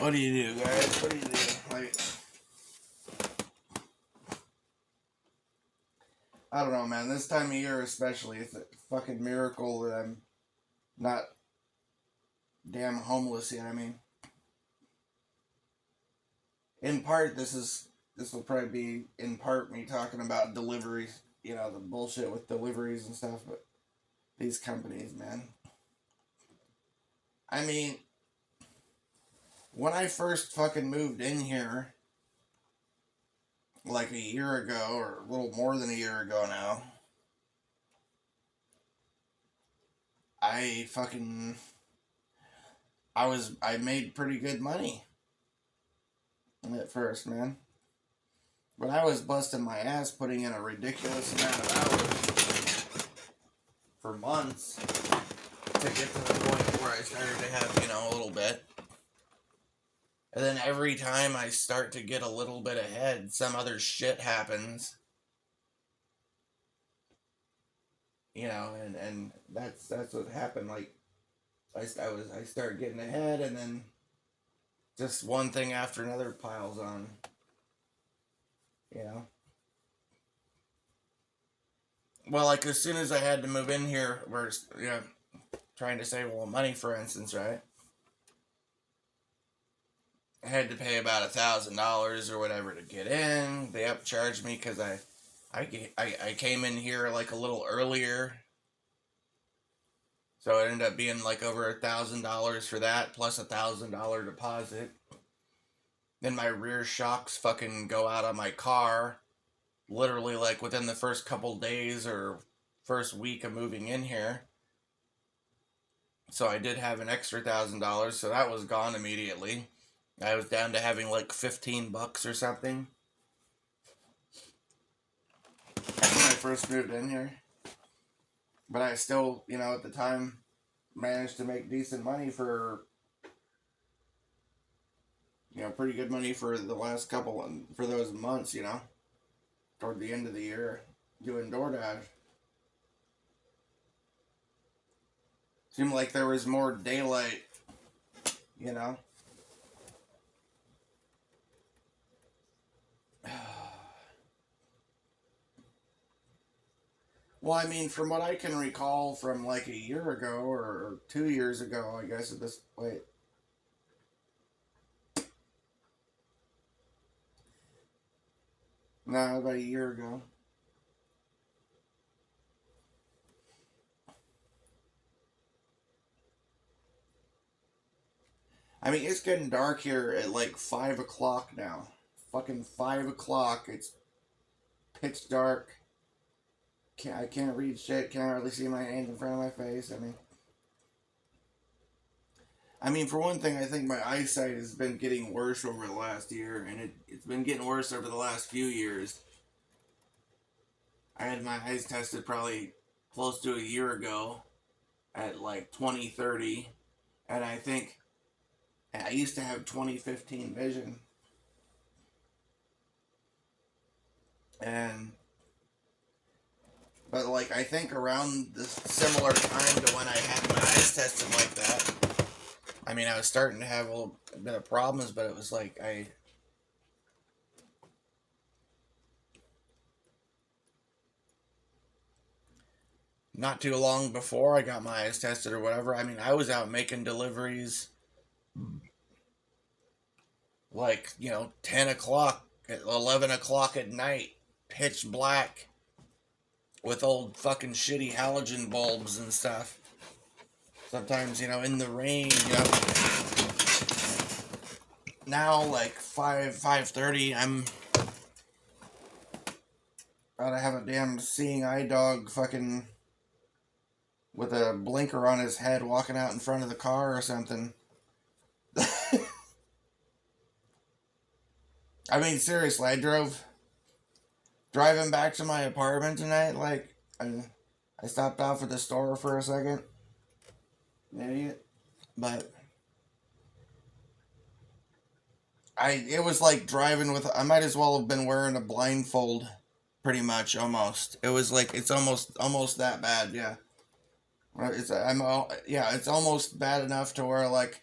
What do you do, guys? What do you do? I don't know, man. This time of year, especially, it's a fucking miracle that I'm not damn homeless yet. I mean, in part, this will probably be in part me talking about deliveries. You know, the bullshit with deliveries and stuff. But these companies, man. I mean, when I first fucking moved in here, like a year ago, or a little more than a year ago now, I fucking I made pretty good money at first, man. But I was busting my ass putting in a ridiculous amount of hours for months to get to the point where I started to have, a little bit. And then every time I start to get a little bit ahead, some other shit happens. And that's what happened. Like I start getting ahead, and then just one thing after another piles on. Well, like as soon as I had to move in here, we're trying to save a little money, for instance, right? I had to pay about $1,000 or whatever to get in. They upcharged me because I came in here like a little earlier. So it ended up being like over $1,000 for that, plus $1,000 deposit. Then my rear shocks fucking go out on my car, literally like within the first couple days or first week of moving in here. So I did have an extra $1,000, so that was gone immediately. I was down to having like $15 or something when I first moved in here. But I still, at the time, managed to make decent money for, pretty good money for the last for those months, toward the end of the year, doing DoorDash. Seemed like there was more daylight, Well, I mean, from what I can recall from like a year ago or 2 years ago, I guess at this point. No, about a year ago. I mean, it's getting dark here at like 5 o'clock now. Fucking 5 o'clock. It's pitch dark. I can't read shit. Can't hardly see my hands in front of my face. I mean, for one thing, I think my eyesight has been getting worse over the last year, and it's been getting worse over the last few years. I had my eyes tested probably close to a year ago at like 20/30, and I think I used to have 20/15 vision. But like I think around the similar time to when I had my eyes tested like that, I mean I was starting to have a little bit of problems, but it was like not too long before I got my eyes tested or whatever. I mean I was out making deliveries like 10 o'clock, 11 o'clock at night, pitch black, with old fucking shitty halogen bulbs and stuff. Sometimes, in the rain, Now, like 5:30, I'm about to have a damn seeing eye dog fucking with a blinker on his head walking out in front of the car or something. I mean, seriously, driving back to my apartment tonight, like, I stopped off at the store for a second. Idiot. But it was like driving with, I might as well have been wearing a blindfold, pretty much, almost. It was like, it's almost that bad, yeah. It's almost bad enough to where like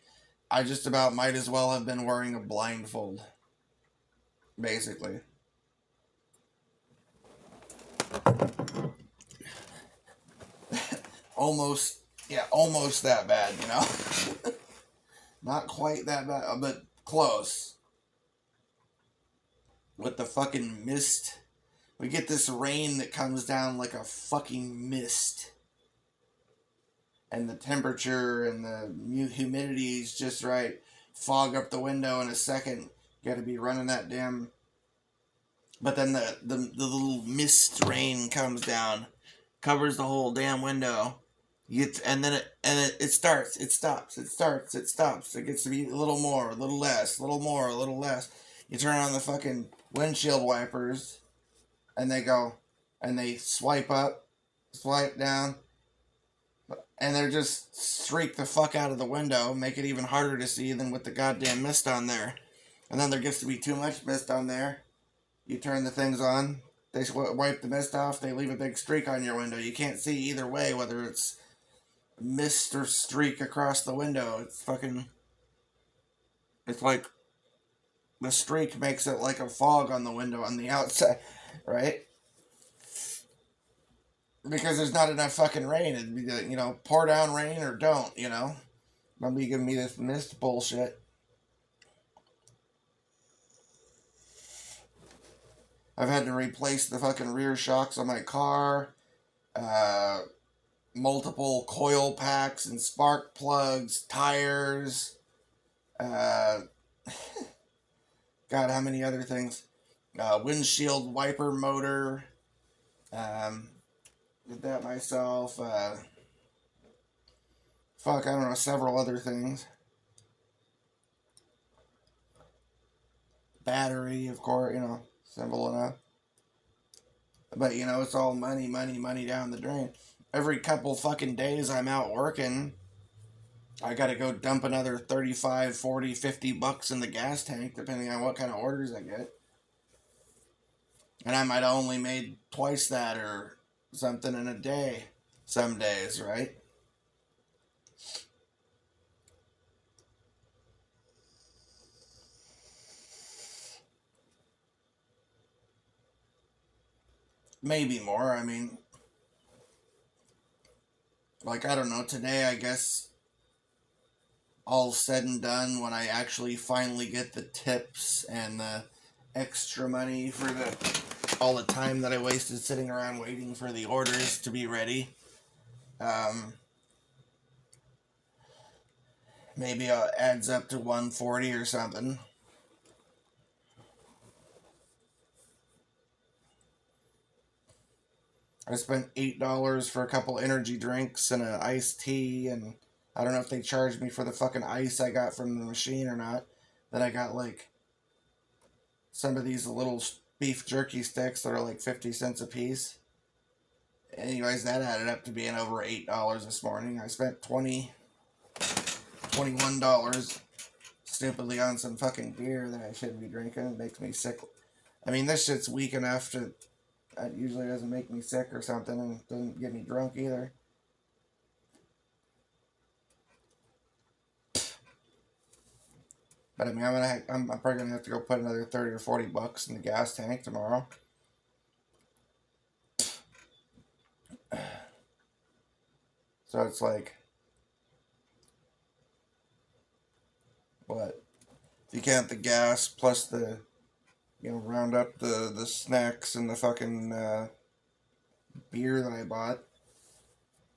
I just about might as well have been wearing a blindfold, basically. Almost, yeah, almost that bad, you know. Not quite that bad, but close. With the fucking mist, we get this rain that comes down like a fucking mist, and the temperature and the humidity is just right. Fog up the window in a second. Got to be running that damn. But then the little mist rain comes down, covers the whole damn window. And then it starts, it stops, it starts, it stops. It gets to be a little more, a little less, a little more, a little less. You turn on the fucking windshield wipers, and they go, and they swipe up, swipe down, and they're just streak the fuck out of the window, make it even harder to see than with the goddamn mist on there. And then there gets to be too much mist on there. You turn the things on, they wipe the mist off, they leave a big streak on your window. You can't see either way whether it's mist or streak across the window. It's like the streak makes it like a fog on the window on the outside, right? Because there's not enough fucking rain. It'd be, pour down rain or don't, Don't be giving me this mist bullshit. I've had to replace the fucking rear shocks on my car, multiple coil packs and spark plugs, tires, God, how many other things? Windshield wiper motor. Did that myself. I don't know, several other things. Battery, of course, simple enough. But, it's all money, money, money down the drain. Every couple fucking days I'm out working, I gotta go dump another 35, 40, 50 bucks in the gas tank, depending on what kind of orders I get. And I might have only made twice that or something in a day, some days, right? Maybe more. I mean, like, I don't know, today I guess all said and done, when I actually finally get the tips and the extra money for all the time that I wasted sitting around waiting for the orders to be ready, maybe it adds up to 140 or something. I spent $8 for a couple energy drinks and an iced tea, and I don't know if they charged me for the fucking ice I got from the machine or not. Then I got like some of these little beef jerky sticks that are like 50 cents a piece. Anyways, that added up to being over $8 this morning. I spent $21 stupidly on some fucking beer that I shouldn't be drinking. It makes me sick. I mean, this shit's weak enough to. It usually doesn't make me sick or something, and it doesn't get me drunk either. But I mean, I'm probably gonna have to go put another 30 or 40 bucks in the gas tank tomorrow. So it's like, what? If you count the gas plus the, round up the snacks and the fucking beer that I bought,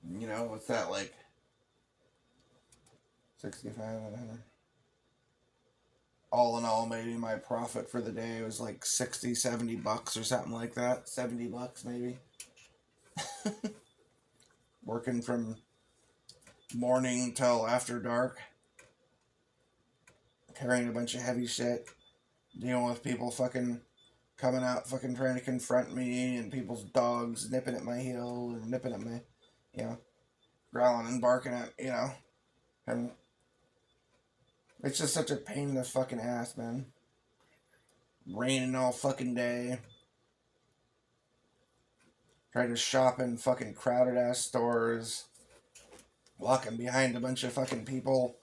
what's that, like 65? All in all, maybe my profit for the day was like 60, 70 bucks or something like that. 70 bucks maybe. Working from morning till after dark. Carrying a bunch of heavy shit. Dealing with people fucking coming out fucking trying to confront me, and people's dogs nipping at my heel and nipping at my, growling and barking at, and it's just such a pain in the fucking ass, man. Raining all fucking day. Trying to shop in fucking crowded ass stores. walking behind a bunch of fucking people,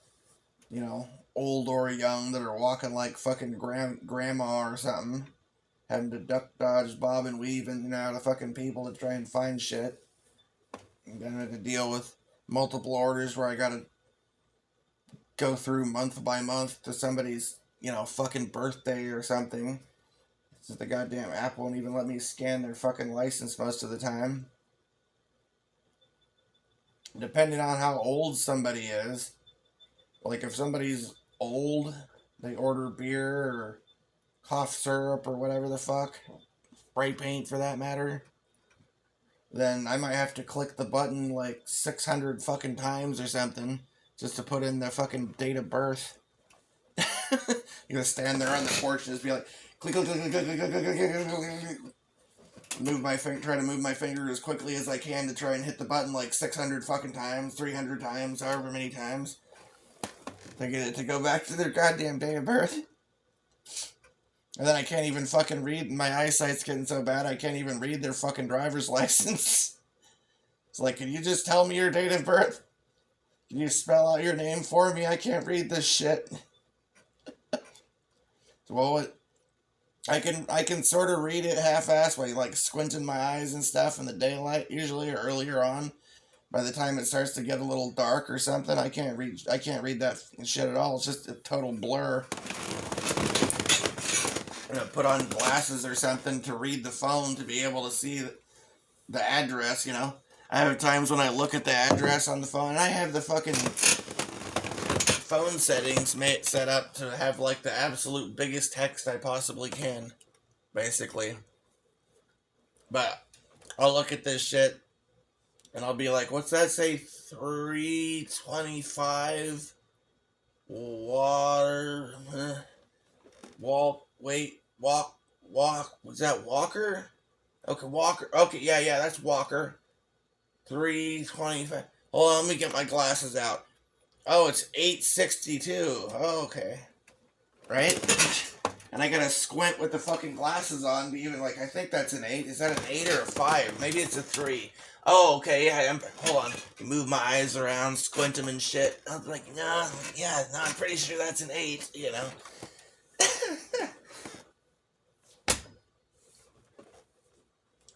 you know, old or young, that are walking like fucking grandma or something, having to duck, dodge, bob, and weave in and out of fucking people to try and find shit. And then I had to deal with multiple orders where I gotta go through month by month to somebody's, you know, fucking birthday or something. Since the goddamn app won't even let me scan their fucking license most of the time. Depending on how old somebody is, like if somebody's old, they order beer or cough syrup or whatever the fuck, spray paint for that matter, then I might have to click the button like 600 fucking times or something just to put in the fucking date of birth. You're gonna stand there on the porch and just be like, click, click, click, click, click, click, click, click, click, click. Move my finger, try to move my finger as quickly as I can to try and hit the button like 600 fucking times, 300 times, however many times, to get it to go back to their goddamn date of birth. And then I can't even fucking read. My eyesight's getting so bad I can't even read their fucking driver's license. It's like, can you just tell me your date of birth? Can you spell out your name for me? I can't read this shit. Well, I can sort of read it half-assed by like squinting my eyes and stuff in the daylight usually, or earlier on. By the time it starts to get a little dark or something, I can't read that shit at all. It's just a total blur. I'm gonna put on glasses or something to read the phone to be able to see the address, you know. I have times when I look at the address on the phone, and I have the fucking phone settings set up to have like the absolute biggest text I possibly can, basically. But I'll look at this shit and I'll be like, what's that say? 325 water walk was that Walker? Okay, Walker. Okay, yeah, that's Walker. 325. Hold on, let me get my glasses out. Oh, it's 862. Oh, okay. Right? And I gotta squint with the fucking glasses on to even, like, I think that's an 8. Is that an 8 or a 5? Maybe it's a 3. Oh, okay, yeah, hold on. Move my eyes around, squint them and shit. I'm like, no, I'm pretty sure that's an 8, you know?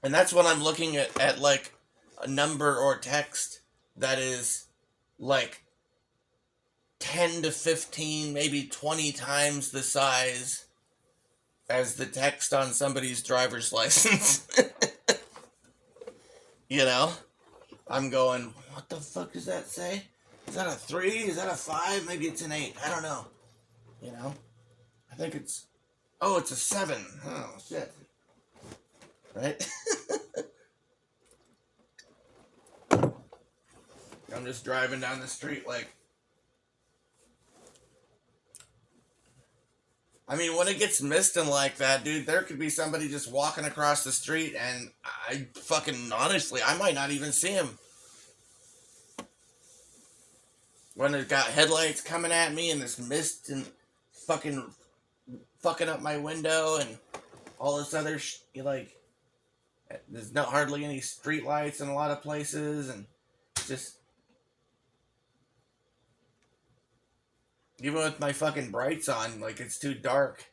And that's when I'm looking at like, a number or text that is, like, 10 to 15, maybe 20 times the size as the text on somebody's driver's license. You know? I'm going, what the fuck does that say? Is that a 3? Is that a 5? Maybe it's an 8. I don't know. You know? I think it's... Oh, it's a 7. Oh, shit. Right? I'm just driving down the street like... I mean, when it gets misting like that, dude, there could be somebody just walking across the street and I fucking, honestly, I might not even see him. When it's got headlights coming at me and this mist and fucking up my window and all this other like, there's not hardly any street lights in a lot of places, and just, even with my fucking brights on, like, it's too dark.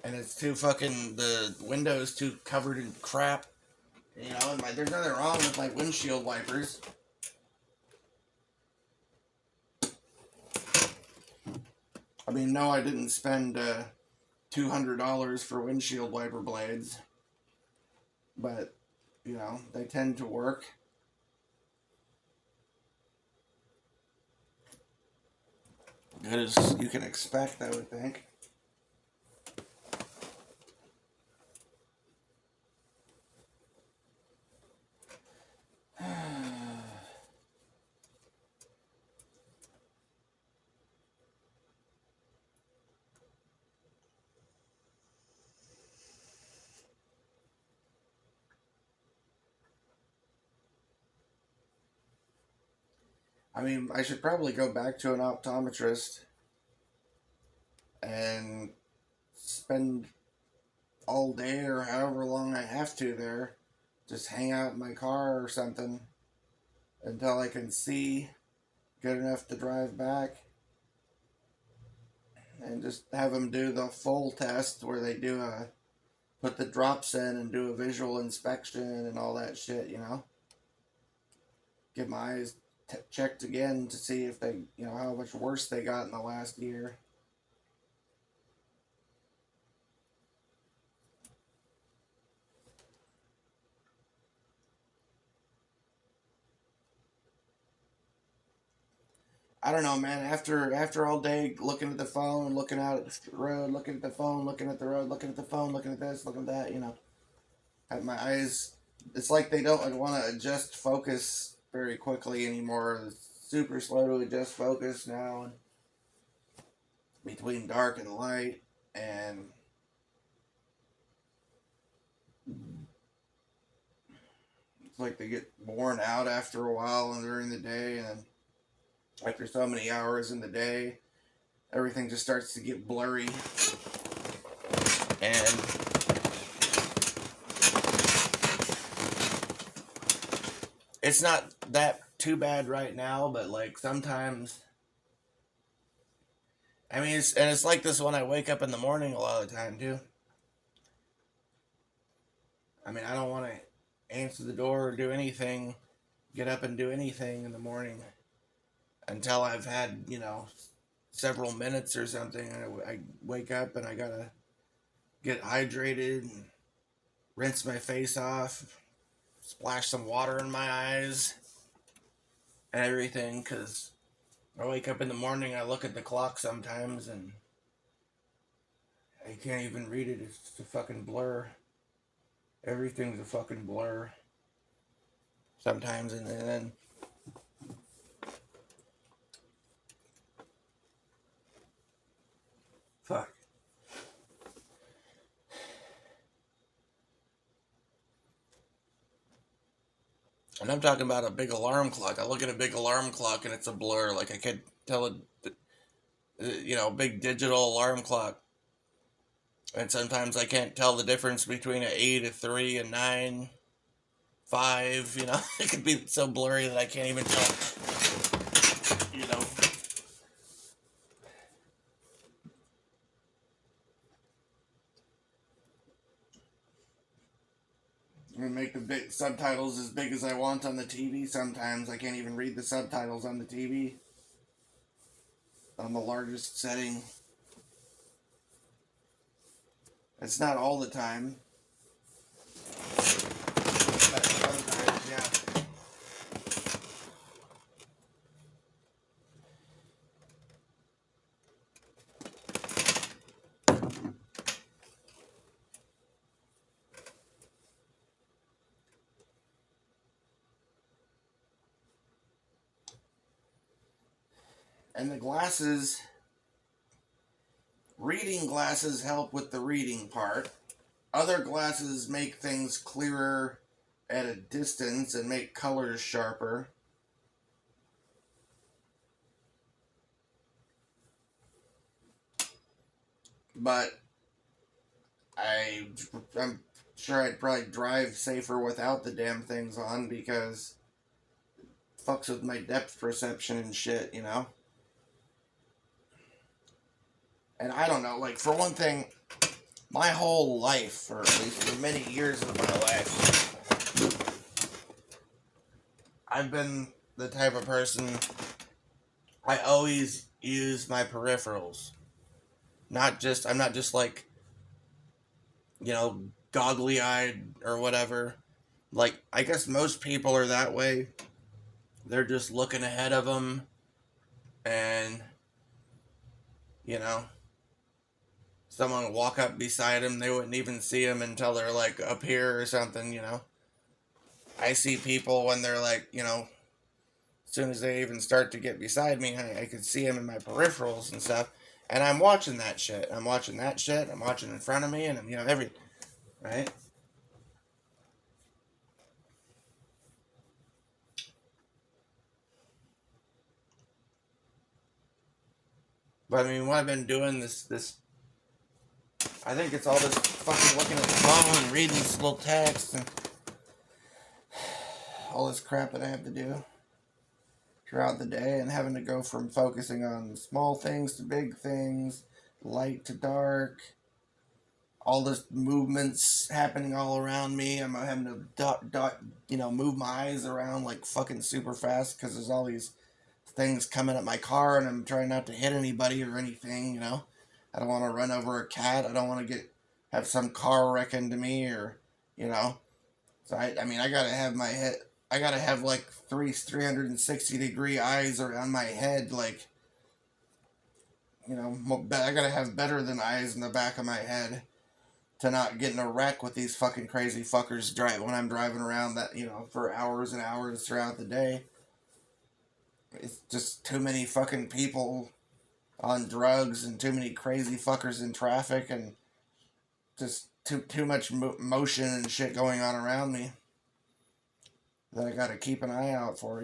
And it's too fucking, the window's too covered in crap. You know, and there's nothing wrong with my windshield wipers. I mean, no, I didn't spend $200 for windshield wiper blades. But, you know, they tend to work. Good as you can expect, I would think. I mean, I should probably go back to an optometrist and spend all day or however long I have to there. Just hang out in my car or something until I can see. good enough to drive back. And just have them do the full test where they put the drops in and do a visual inspection and all that shit, you know? Get my eyes checked again to see if they, you know, how much worse they got in the last year. I don't know, man. After all day looking at the phone, looking out at the road, looking at the phone, looking at the road, looking at the phone, looking at this, looking at that, you know, have my eyes. It's like they don't want to adjust focus very quickly anymore. It's super slow to adjust focus now between dark and light, and it's like they get worn out after a while and during the day, and after so many hours in the day, everything just starts to get blurry. And it's not that too bad right now, but like sometimes, I mean, it's like this when I wake up in the morning a lot of the time too. I mean, I don't want to answer the door or do anything, get up and do anything in the morning until I've had, you know, several minutes or something. I wake up and I gotta get hydrated and rinse my face off, splash some water in my eyes and everything, because I wake up in the morning, I look at the clock sometimes and I can't even read it. It's just a fucking blur. Everything's a fucking blur sometimes, and then fuck. And I'm talking about a big alarm clock. I look at a big alarm clock and it's a blur. Like I can't tell it, you know, big digital alarm clock. And sometimes I can't tell the difference between an 8, a 3, a 9, 5. You know, it could be so blurry that I can't even tell. You know. I'm gonna make the big subtitles as big as I want on the TV. Sometimes I can't even read the subtitles on the TV. On the largest setting. It's not all the time. But sometimes, yeah. And the glasses, reading glasses help with the reading part. Other glasses make things clearer at a distance and make colors sharper. But I'm sure I'd probably drive safer without the damn things on, because it fucks with my depth perception and shit, you know? And I don't know, like, for one thing, my whole life, or at least for many years of my life, I've been the type of person, I always use my peripherals. I'm not just like, you know, goggly eyed or whatever. Like, I guess most people are that way. They're just looking ahead of them, and, you know, someone would walk up beside them, they wouldn't even see them until they're like up here or something, you know. I see people when they're like, you know, as soon as they even start to get beside me, I can see them in my peripherals and stuff. And I'm watching that shit. I'm watching that shit. I'm watching in front of me, and, you know, right? But I mean, what I've been doing this, I think it's all this fucking looking at the phone and reading this little text and all this crap that I have to do. throughout the day, and having to go from focusing on small things to big things, light to dark, all this movements happening all around me. I'm having to move my eyes around like fucking super fast because there's all these things coming at my car, and I'm trying not to hit anybody or anything. I don't want to run over a cat. I don't want to have some car wreck into me, or you know. So I mean, I gotta have my head. I gotta have like 360-degree eyes around my head, like I gotta have better than eyes in the back of my head to not get in a wreck with these fucking crazy fuckers when I'm driving around that for hours and hours throughout the day. It's just too many fucking people on drugs and too many crazy fuckers in traffic and just too much motion and shit going on around me that I gotta keep an eye out for.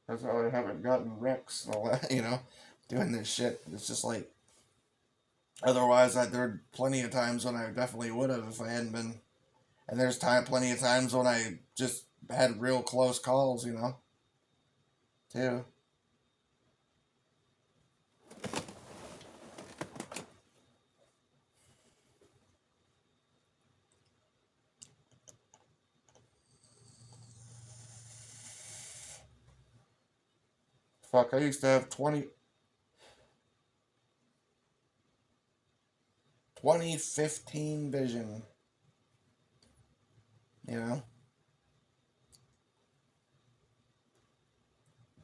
That's why I haven't gotten wrecks, doing this shit. It's just like, otherwise, there'd plenty of times when I definitely would have if I hadn't been. And there's plenty of times when I just had real close calls, too. Fuck, I used to have 2015 vision, you know?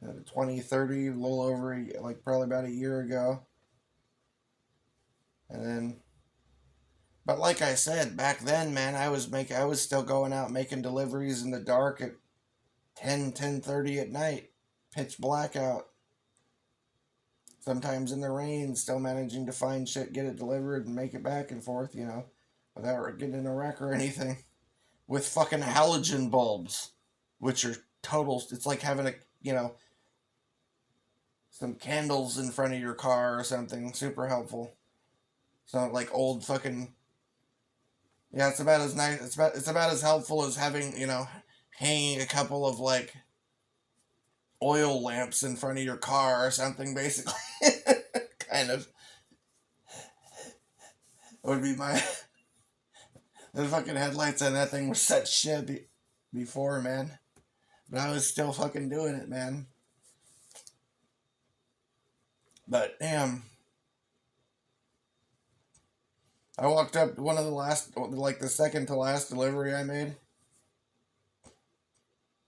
2030, a little over, like probably about a year ago. And then, but like I said, back then, man, I was still going out making deliveries in the dark at 10:30 at night, pitch blackout. Sometimes in the rain, still managing to find shit, get it delivered, and make it back and forth, without getting in a wreck or anything. With fucking halogen bulbs, which are total. It's like having some candles in front of your car or something. Super helpful. So like old fucking. Yeah, it's about as nice. It's about as helpful as having hanging a couple of like oil lamps in front of your car or something. Basically, kind of would be my. The fucking headlights on that thing were such shit before, man. But I was still fucking doing it, man. But damn. I walked up one of the last, like the second to last delivery I made.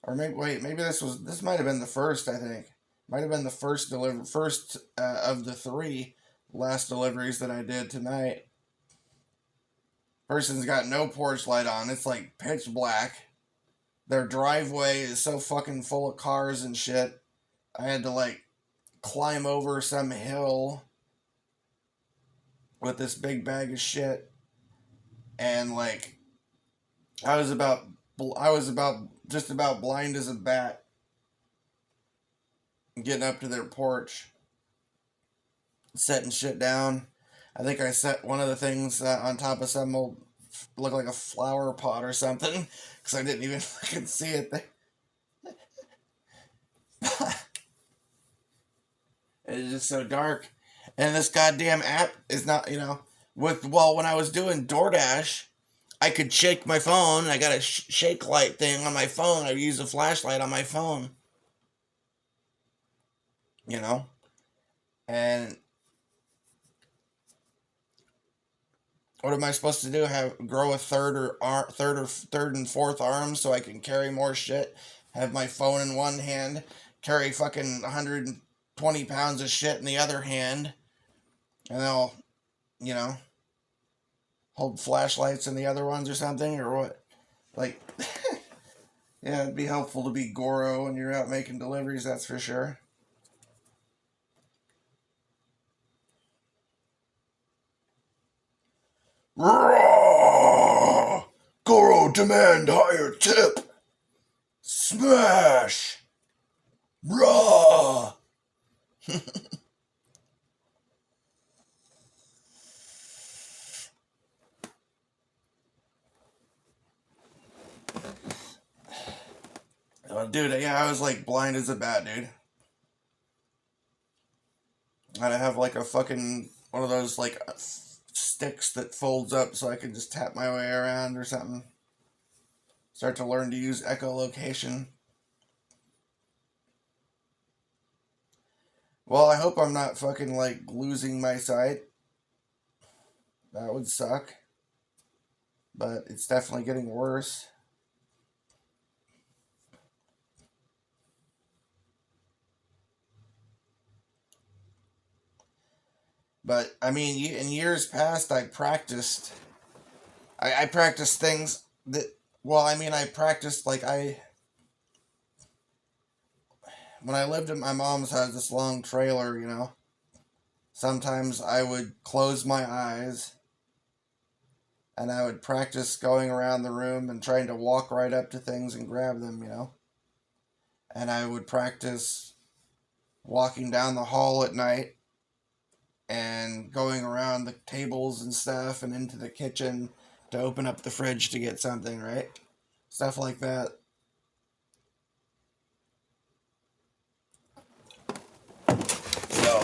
Or maybe this might have been the first, I think. Might have been the first of the three last deliveries that I did tonight. Person's got no porch light on. It's like pitch black. Their driveway is so fucking full of cars and shit. I had to like climb over some hill with this big bag of shit, and like I was about just about blind as a bat getting up to their porch, setting shit down. I think I set one of the things on top of some old, look like a flower pot or something, because I didn't even fucking see it there. It's just so dark. And this goddamn app is not, when I was doing DoorDash, I could shake my phone. I got a shake light thing on my phone. I use a flashlight on my phone. And what am I supposed to do? Grow a third and fourth arm so I can carry more shit? Have my phone in one hand, carry fucking 120 pounds of shit in the other hand, and I'll, hold flashlights in the other ones or something, or what? Like, yeah, it'd be helpful to be Goro when you're out making deliveries, that's for sure. Goro, demand higher tip. Smash. Raw. Dude, yeah, I was like blind as a bat, dude. And I have like a fucking one of those like sticks that folds up so I can just tap my way around or something. Start to learn to use echolocation. Well, I hope I'm not fucking like losing my sight. That would suck. But it's definitely getting worse. But I mean, in years past, I practiced. I practiced things that. Well, I mean, I practiced like when I lived at my mom's house, this long trailer, you know. Sometimes I would close my eyes and I would practice going around the room and trying to walk right up to things and grab them, you know. And I would practice walking down the hall at night and going around the tables and stuff and into the kitchen to open up the fridge to get something, right? Stuff like that. So,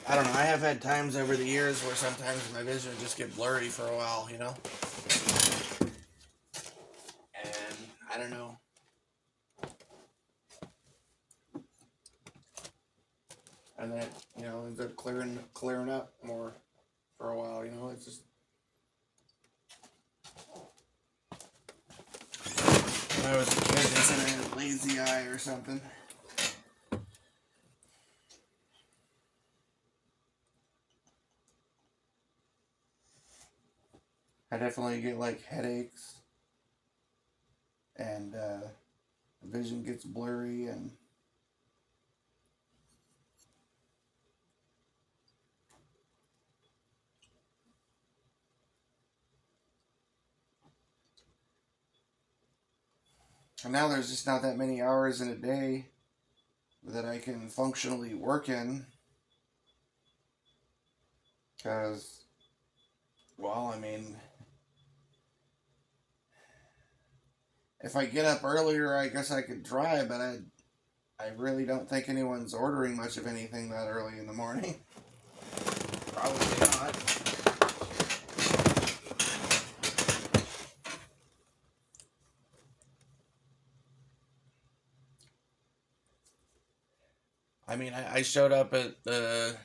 I don't know. I have had times over the years where sometimes my vision would just get blurry for a while, you know? And I don't know. And then, you know, ends up clearing up more for a while, you know? It's just. When I was a kid, they said I had a lazy eye or something. I definitely get like headaches, and vision gets blurry, and now there's just not that many hours in a day that I can functionally work in, because, well, I mean, if I get up earlier, I guess I could try, but I really don't think anyone's ordering much of anything that early in the morning. Probably not. I mean, I showed up at the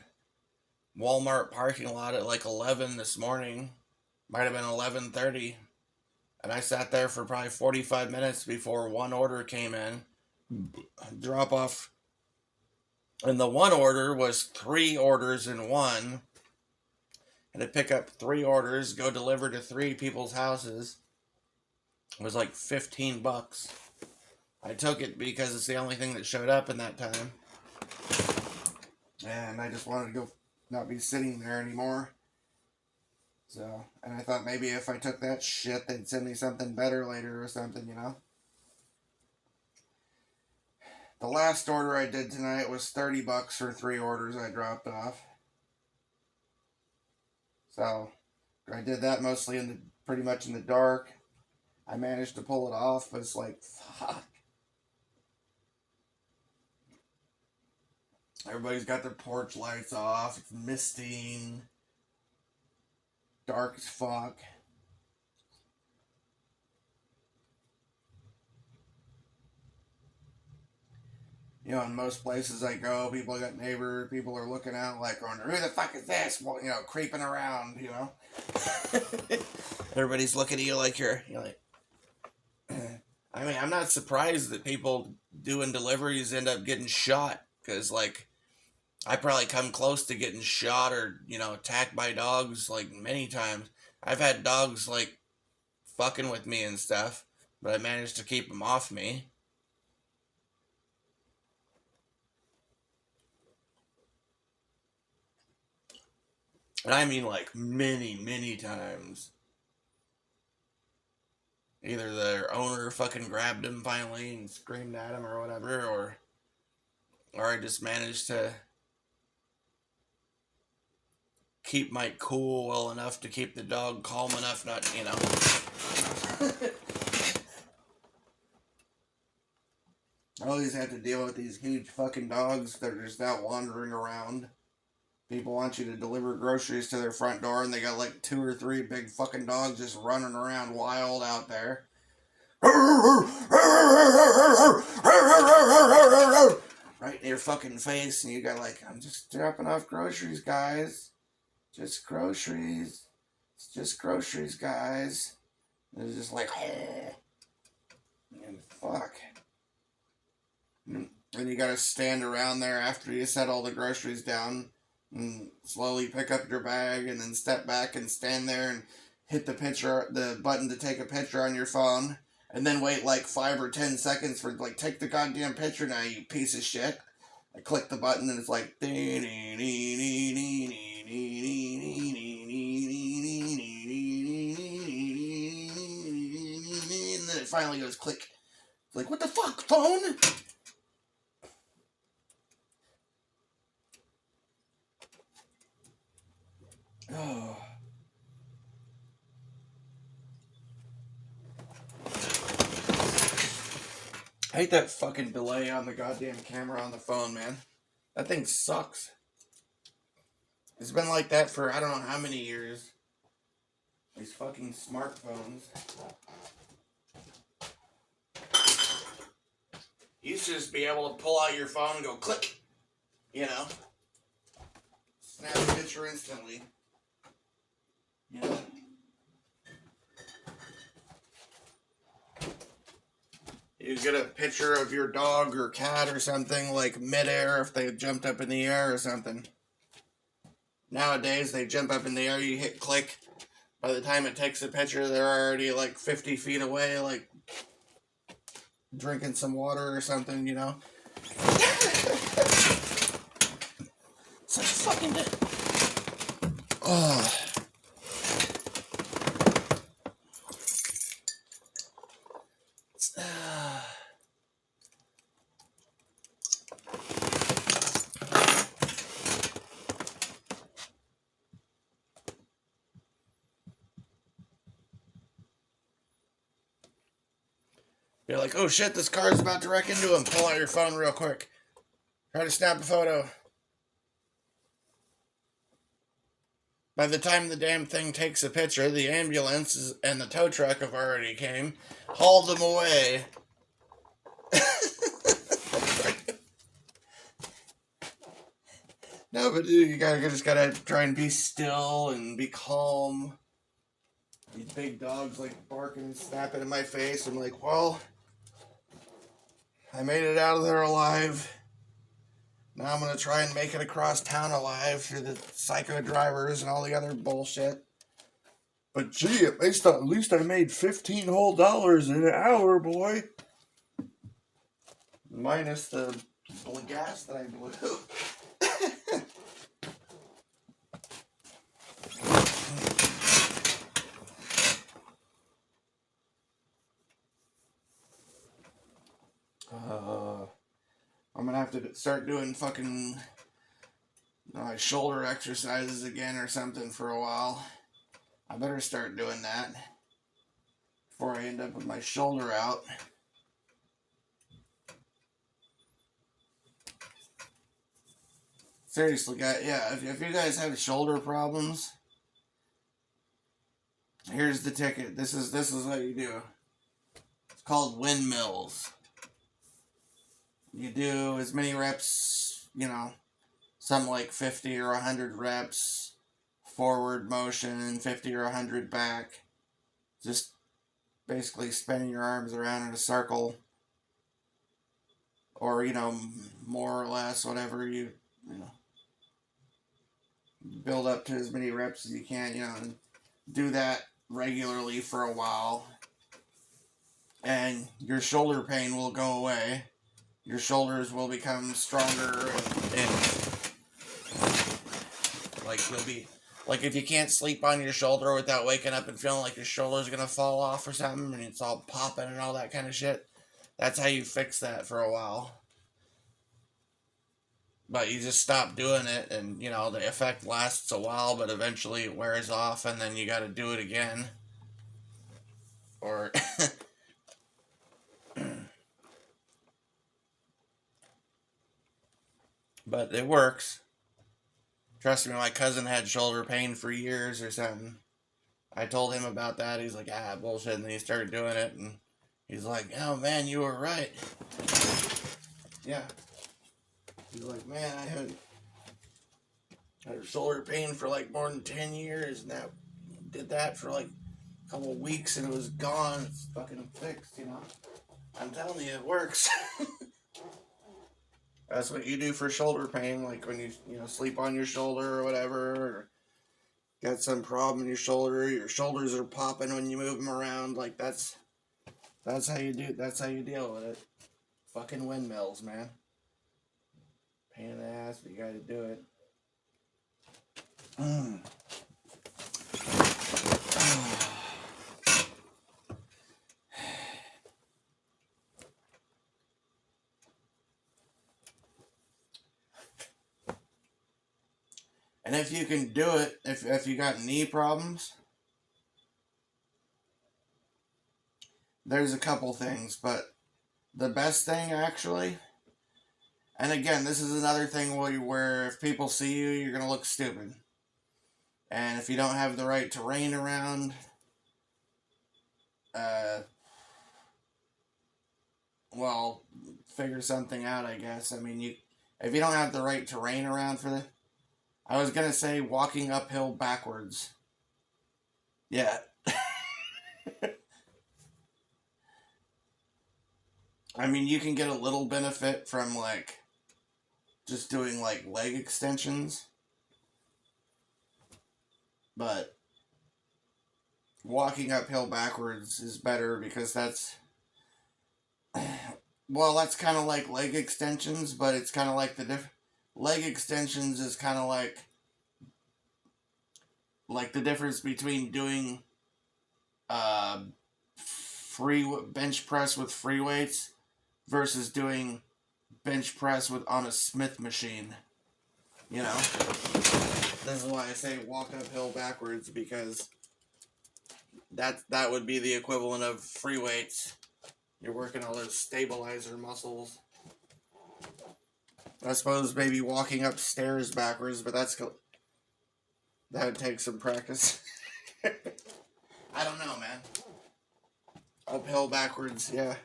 Walmart parking lot at like 11 this morning. Might have been 11:30. And I sat there for probably 45 minutes before one order came in. Drop off. And the one order was 3 orders in one. And to pick up 3 orders, go deliver to 3 people's houses. It was like $15. I took it because it's the only thing that showed up in that time. And I just wanted to go not be sitting there anymore. So, and I thought maybe if I took that shit, they'd send me something better later or something, you know? The last order I did tonight was $30 for 3 orders I dropped off. So, I did that mostly pretty much in the dark. I managed to pull it off, but it's like, fuck. Everybody's got their porch lights off. It's misting. Dark as fuck. You know, in most places I go, people are looking out like going, who the fuck is this? Well, you know, creeping around, you know. Everybody's looking at you like you're like, I mean, I'm not surprised that people doing deliveries end up getting shot, because like I probably come close to getting shot or, you know, attacked by dogs like many times. I've had dogs like fucking with me and stuff, but I managed to keep them off me. And I mean like many, many times. Either their owner fucking grabbed him finally and screamed at him or whatever, or I just managed to keep my cool well enough to keep the dog calm enough not, you know. I always have to deal with these huge fucking dogs that are just out wandering around. People want you to deliver groceries to their front door, and they got like 2 or 3 big fucking dogs just running around wild out there. Right in your fucking face, and you got like, I'm just dropping off groceries, guys. Just groceries. It's just groceries, guys. And it's just like, and fuck. And you gotta stand around there after you set all the groceries down and slowly pick up your bag and then step back and stand there and hit the button to take a picture on your phone, and then wait like 5 or 10 seconds for like, take the goddamn picture now, you piece of shit. I click the button and it's like, and then it finally goes click. It's like, what the fuck, phone? Oh. I hate that fucking delay on the goddamn camera on the phone, man. That thing sucks. It's been like that for I don't know how many years. These fucking smartphones. You used to just be able to pull out your phone and go click. You know? Snap a picture instantly. You know? You get a picture of your dog or cat or something, like midair if they jumped up in the air or something. Nowadays, they jump up in the air, you hit click. By the time it takes a picture, they're already like 50 feet away, like drinking some water or something, you know? Such fucking... Oh... You're like, oh shit, this car's about to wreck into him. Pull out your phone real quick. Try to snap a photo. By the time the damn thing takes a picture, the ambulance and the tow truck have already came, hauled them away. No, but dude, you just gotta try and be still and be calm. These big dogs like barking and snapping in my face. I'm like, well, I made it out of there alive. Now I'm gonna try and make it across town alive through the psycho drivers and all the other bullshit. But gee, at least I made $15 whole in an hour, boy. Minus the gas that I blew. I'm gonna have to start doing fucking shoulder exercises again or something for a while. I better start doing that before I end up with my shoulder out. Seriously, guys, yeah, if you guys have shoulder problems, here's the ticket. This is what you do. It's called windmills. You do as many reps, you know, some like 50 or 100 reps forward motion, 50 or 100 back. Just basically spinning your arms around in a circle. Or, you know, more or less, whatever you know, build up to as many reps as you can, you know, and do that regularly for a while. And your shoulder pain will go away. Your shoulders will become stronger and like you'll be like if you can't sleep on your shoulder without waking up and feeling like your shoulder's gonna fall off or something and it's all popping and all that kind of shit. That's how you fix that for a while. but you just stop doing it, and you know the effect lasts a while, but eventually it wears off, and then you got to do it again. Or but it works. Trust me, my cousin had shoulder pain for years or something. I told him about that. He's like, ah, bullshit. And then he started doing it, and he's like, oh man, you were right. Yeah. He's like, man, I haven't had shoulder pain for like more than 10 years. And that did that for like a couple of weeks, and it was gone. It's fucking fixed, you know. I'm telling you, it works. That's what you do for shoulder pain, like when you sleep on your shoulder or whatever, or got some problem in your shoulders are popping when you move them around. Like that's how you do. That's how you deal with it. Fucking windmills, man. Pain in the ass, but you got to do it. Mm. And if you can do it, if you got knee problems, there's a couple things, but the best thing actually, and again, this is another thing where if people see you, you're gonna look stupid. And if you don't have the right terrain around, uh, well, figure something out, I guess. I mean, if you don't have the right terrain around for the, I was gonna say walking uphill backwards. Yeah. I mean, you can get a little benefit from like just doing like leg extensions, but walking uphill backwards is better because that's well, that's kind of like leg extensions, but it's kind of like leg extensions is kind of like the difference between doing uh free bench press with free weights versus doing bench press with on a Smith machine. You know, this is why I say walk uphill backwards, because that would be the equivalent of free weights. You're working all those stabilizer muscles. I suppose maybe walking upstairs backwards, but that would take some practice. I don't know, man. Uphill backwards, yeah.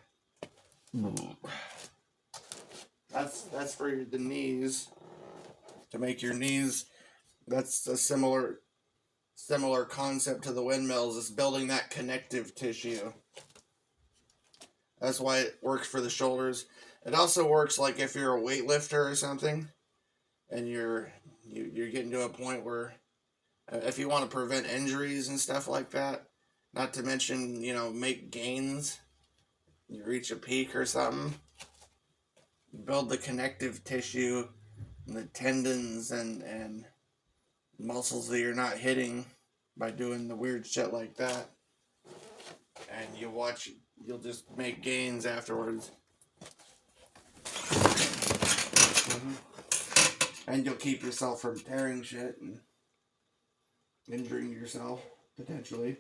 That's for the knees. To make your knees, that's a similar concept to the windmills. Is building that connective tissue. That's why it works for the shoulders. It also works like if you're a weightlifter or something, and you're getting to a point where if you want to prevent injuries and stuff like that, not to mention make gains, you reach a peak or something, you build the connective tissue and the tendons and muscles that you're not hitting by doing the weird shit like that, and you'll just make gains afterwards. Mm-hmm. And you'll keep yourself from tearing shit and injuring yourself, potentially.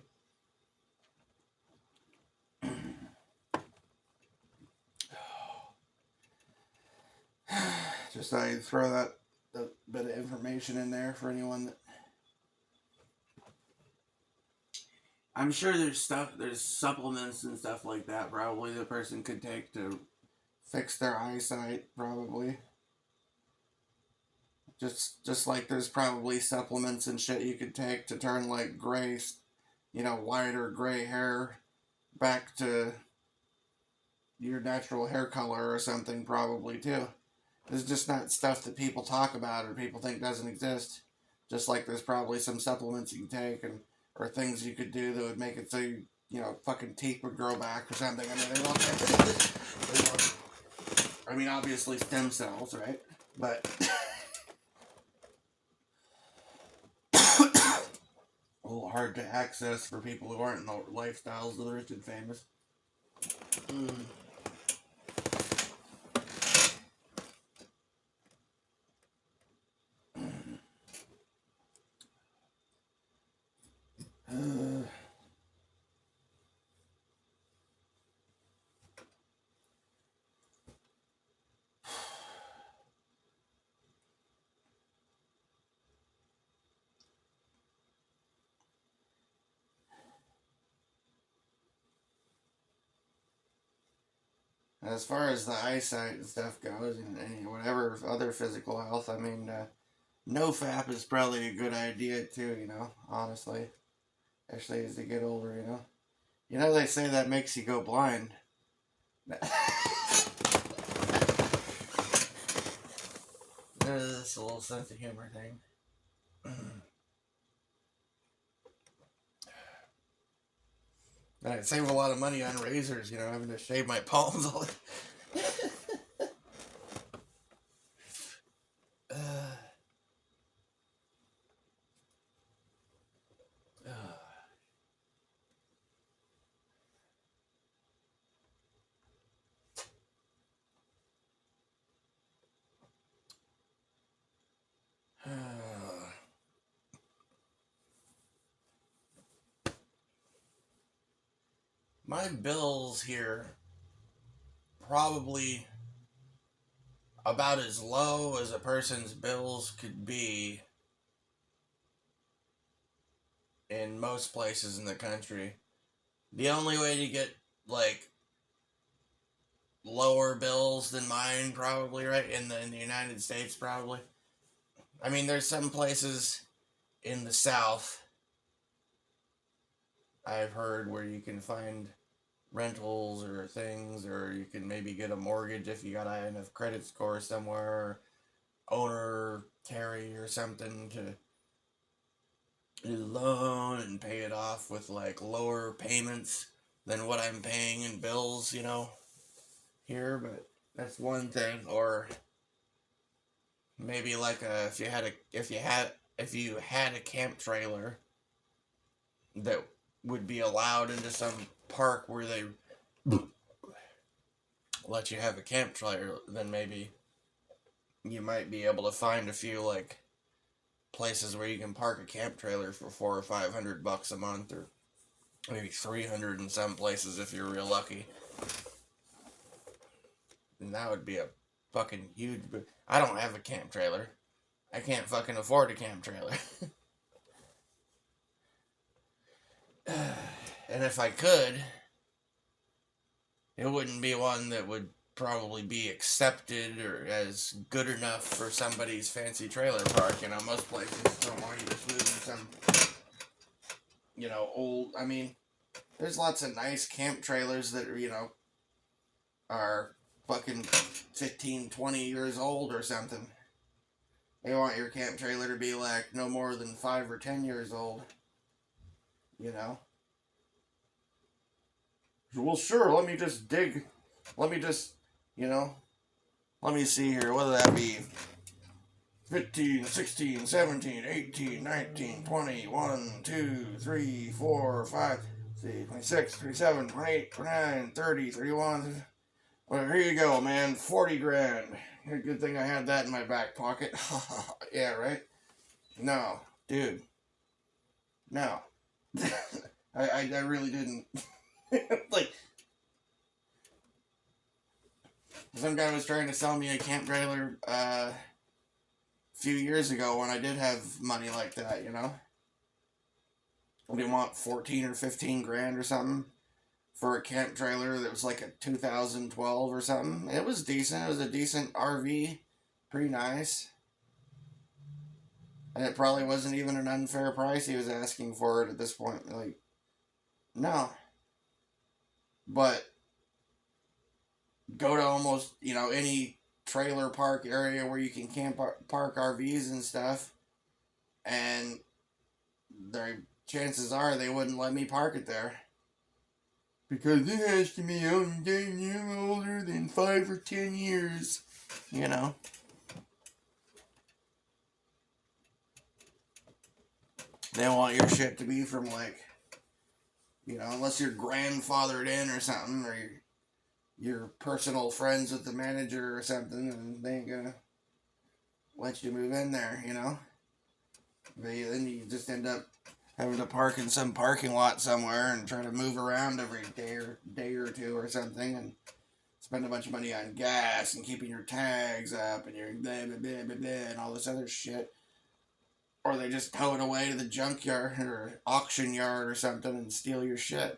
Just I throw that bit of information in there for anyone that... I'm sure there's supplements and stuff like that probably the person could take to fix their eyesight, probably. Just like there's probably supplements and shit you could take to turn like gray, white or gray hair back to your natural hair color or something, probably too. It's just not stuff that people talk about or people think doesn't exist. Just like there's probably some supplements you can take or things you could do that would make it so fucking teeth would grow back or something. I mean, obviously stem cells, right? But a little hard to access for people who aren't in the lifestyles of the rich and famous. As far as the eyesight and stuff goes, and whatever other physical health, I mean, no fap is probably a good idea too. Honestly, especially as you get older. They say that makes you go blind. There's this little sense of humor thing. And I'd save a lot of money on razors, having to shave my palms all the My bills here probably about as low as a person's bills could be in most places in the country. The only way to get like lower bills than mine, probably, right, in the United States, probably. I mean, there's some places in the South I've heard where you can find rentals or things, or you can maybe get a mortgage if you got a high enough credit score somewhere, or owner carry or something to do the loan and pay it off with like lower payments than what I'm paying in bills, here. But that's one thing. Or maybe like if you had a camp trailer that would be allowed into some park where they let you have a camp trailer, then maybe you might be able to find a few like places where you can park a camp trailer for $400 or $500 a month, or maybe $300 in some places if you're real lucky. And that would be a fucking huge. I don't have a camp trailer. I can't fucking afford a camp trailer. And if I could, it wouldn't be one that would probably be accepted or as good enough for somebody's fancy trailer park. Most places don't want you just moving some, old. I mean, there's lots of nice camp trailers that, are fucking 15, 20 years old or something. They want your camp trailer to be like no more than 5 or 10 years old. Well, sure, let me just dig. Let me just, let me see here. What would that be? 15, 16, 17, 18, 19, 20, 1, 2, 3, 4, 5, 26, 27, 28, 29, 30, 31. Well, here you go, man. 40 grand. Good thing I had that in my back pocket. Yeah, right? No, dude. No. I really didn't. Like, some guy was trying to sell me a camp trailer a few years ago when I did have money like that, What do you want, 14 or 15 grand or something for a camp trailer that was like a 2012 or something? It was decent. It was a decent RV. Pretty nice. And it probably wasn't even an unfair price he was asking for it at this point. Like, no. But go to almost, any trailer park area where you can park RVs and stuff, and chances are they wouldn't let me park it there. Because it has to be older than 5 or 10 years, They want your shit to be from like, unless you're grandfathered in or something, or you're personal friends with the manager or something, and they ain't gonna let you move in there, Then you just end up having to park in some parking lot somewhere and try to move around every day or two or something, and spend a bunch of money on gas and keeping your tags up and your blah, blah, blah, blah, blah, and all this other shit. Or they just tow it away to the junkyard or auction yard or something and steal your shit,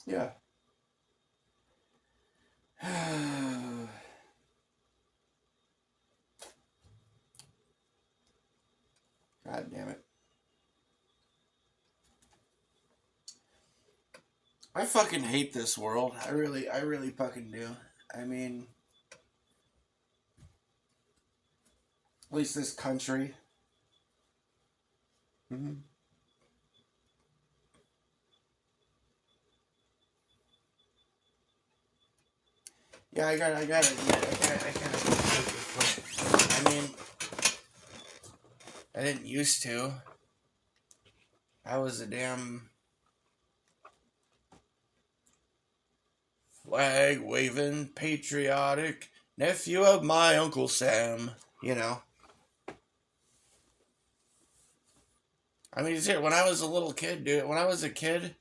Yeah. God damn it. I fucking hate this world. I really fucking do. I mean, at least this country. Mm-hmm. Yeah, I gotta admit, I kind of. I mean, I didn't used to. I was a damn flag waving, patriotic nephew of my Uncle Sam. You know. I mean, when I was a little kid, dude, when I was a kid,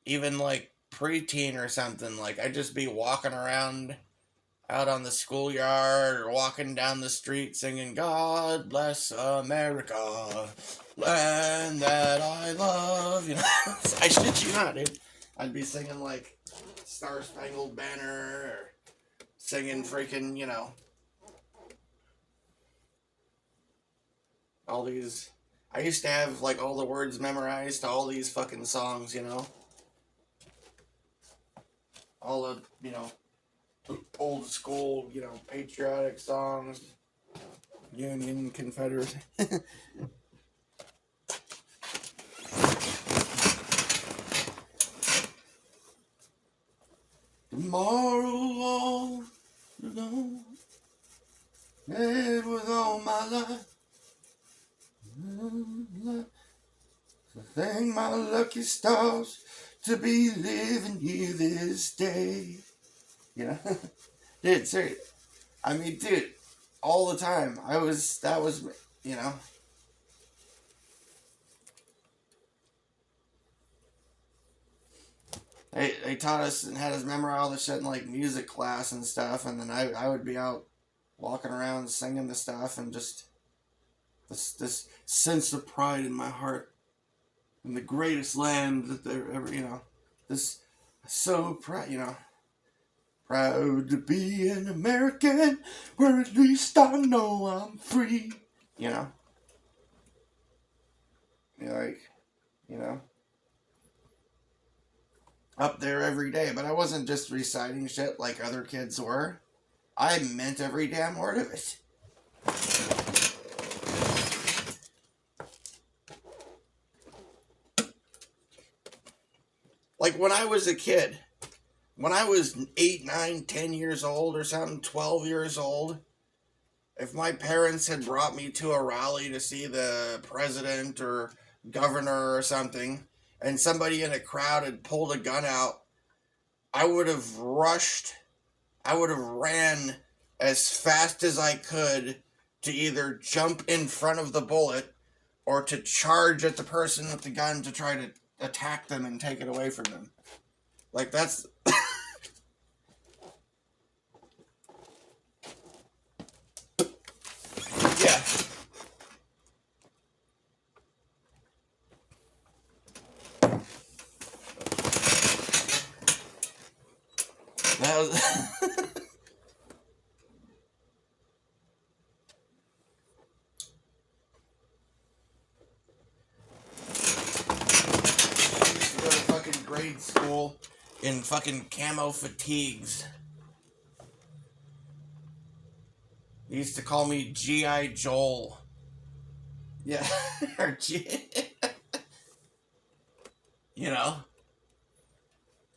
even like preteen or something, like I'd just be walking around out on the schoolyard or walking down the street singing God bless America, land that I love. You know, I shit you not, dude. I'd be singing like Star Spangled Banner or singing freaking, you know, all these. I used to have like all the words memorized to all these fucking songs, you know. All the, you know, old school, you know, patriotic songs, Union, Confederate. Tomorrow, all alone, it was all my life. So thank my lucky stars to be living here this day. You know, dude, seriously. I mean, dude, all the time. That was, you know. They taught us and had us memorize all the shit in like music class and stuff, and then I would be out walking around singing the stuff and just this sense of pride in my heart in the greatest land that there ever, you know, this so proud, you know, proud to be an American, where at least I know I'm free, you know. You're like, you know, up there every day, but I wasn't just reciting shit like other kids were. I meant every damn word of it. Like when I was a kid, when I was 8, 9, 10 years old or something, 12 years old, if my parents had brought me to a rally to see the president or governor or something, and somebody in a crowd had pulled a gun out, I would have rushed, I would have ran as fast as I could to either jump in front of the bullet or to charge at the person with the gun to try to attack them and take it away from them. Like, that's... yeah. That was... go to fucking grade school in fucking camo fatigues. They used to call me G.I. Joel. Yeah. Or G... you know?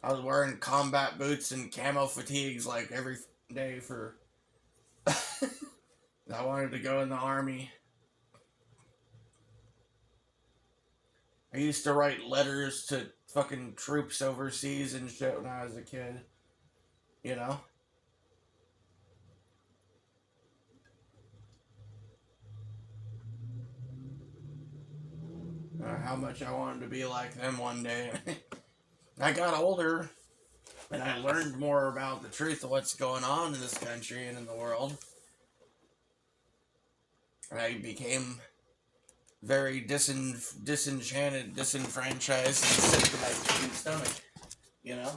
I was wearing combat boots and camo fatigues like every day for... I wanted to go in the army. I used to write letters to fucking troops overseas and shit when I was a kid. You know? How much I wanted to be like them one day. I got older and I learned more about the truth of what's going on in this country and in the world. And I became very disenchanted, disenfranchised, and sick to my fucking stomach. you know?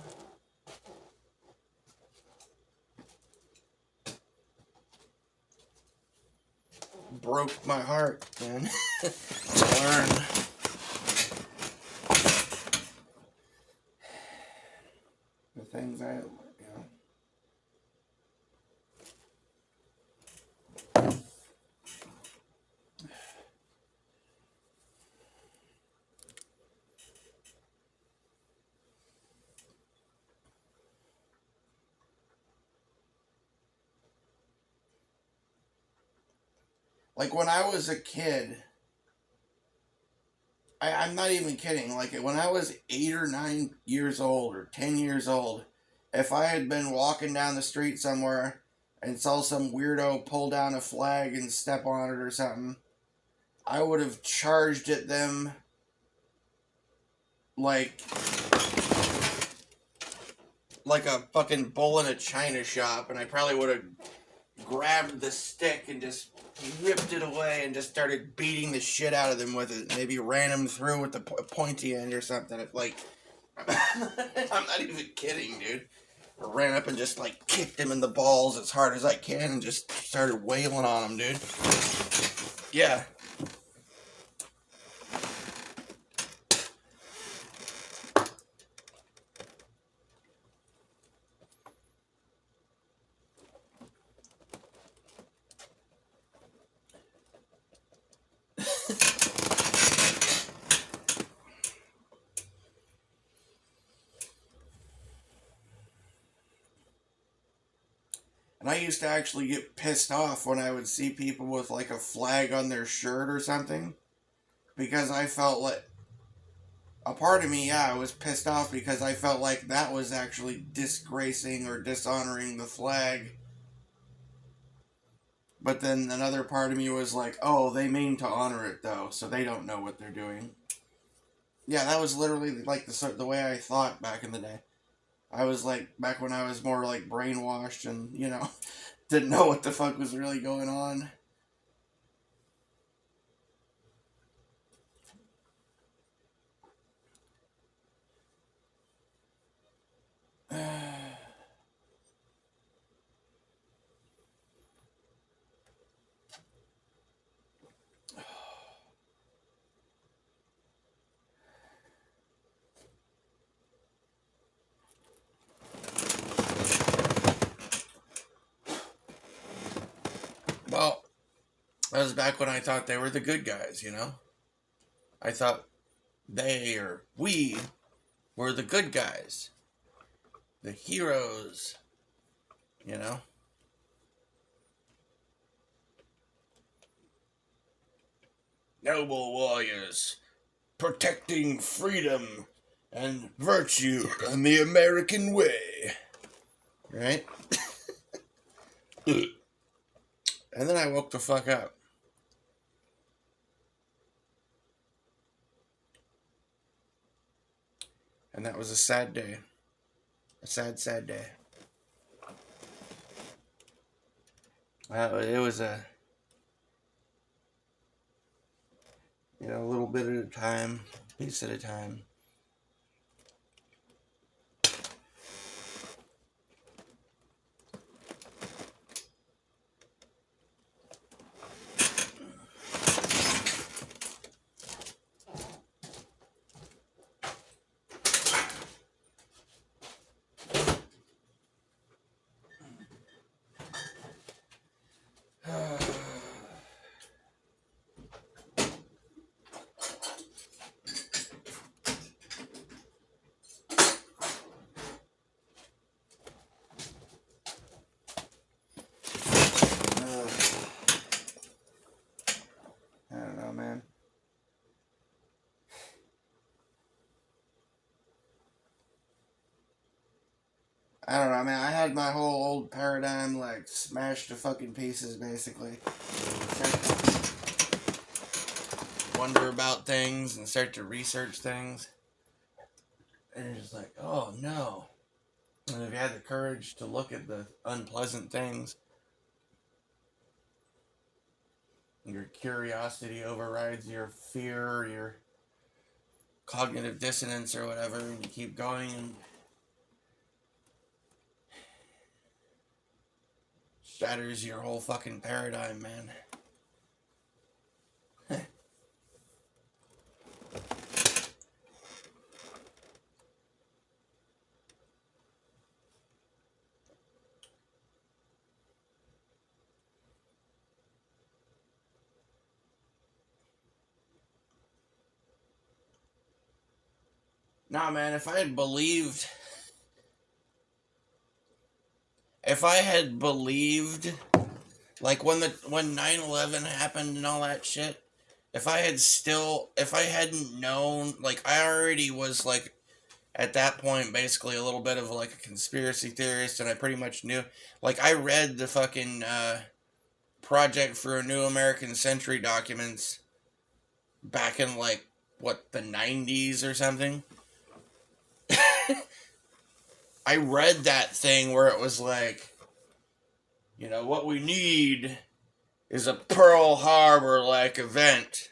Broke my heart, man, to learn. The things I, like when I was a kid, I'm not even kidding. Like when I was 8 or 9 years old or 10 years old, if I had been walking down the street somewhere and saw some weirdo pull down a flag and step on it or something, I would have charged at them like a fucking bull in a china shop, and I probably would have grabbed the stick and just ripped it away and just started beating the shit out of them with it. Maybe ran them through with the pointy end or something. Like, I'm not even kidding, dude. I ran up and just like kicked him in the balls as hard as I can and just started wailing on him, dude. Yeah. And I used to actually get pissed off when I would see people with like a flag on their shirt or something. Because I felt like, a part of me, yeah, I was pissed off because I felt like that was actually disgracing or dishonoring the flag. But then another part of me was like, oh, they mean to honor it though, so they don't know what they're doing. Yeah, that was literally like the way I thought back in the day. I was like, back when I was more like brainwashed and, didn't know what the fuck was really going on. Well, that was back when I thought they were the good guys, I thought they or we were the good guys, the heroes, you know? Noble warriors, protecting freedom and virtue and the American way. Right? And then I woke the fuck up. And that was a sad day. A sad, sad day. It was a little bit at a time, piece at a time. I don't know, man. I don't know, man. I had my whole old paradigm like smashed to fucking pieces, basically. Start to wonder about things and start to research things, and you're just like, oh no. And if you had the courage to look at the unpleasant things, your curiosity overrides your fear, or your cognitive dissonance, or whatever, and you keep going and shatters your whole fucking paradigm, man. Nah, man, if I had believed like when 9/11 happened and all that shit, if I hadn't known, like I already was like at that point basically a little bit of like a conspiracy theorist, and I pretty much knew, like I read the fucking Project for a New American Century documents back in like what, the 90s or something. I read that thing where it was like, what we need is a Pearl Harbor like event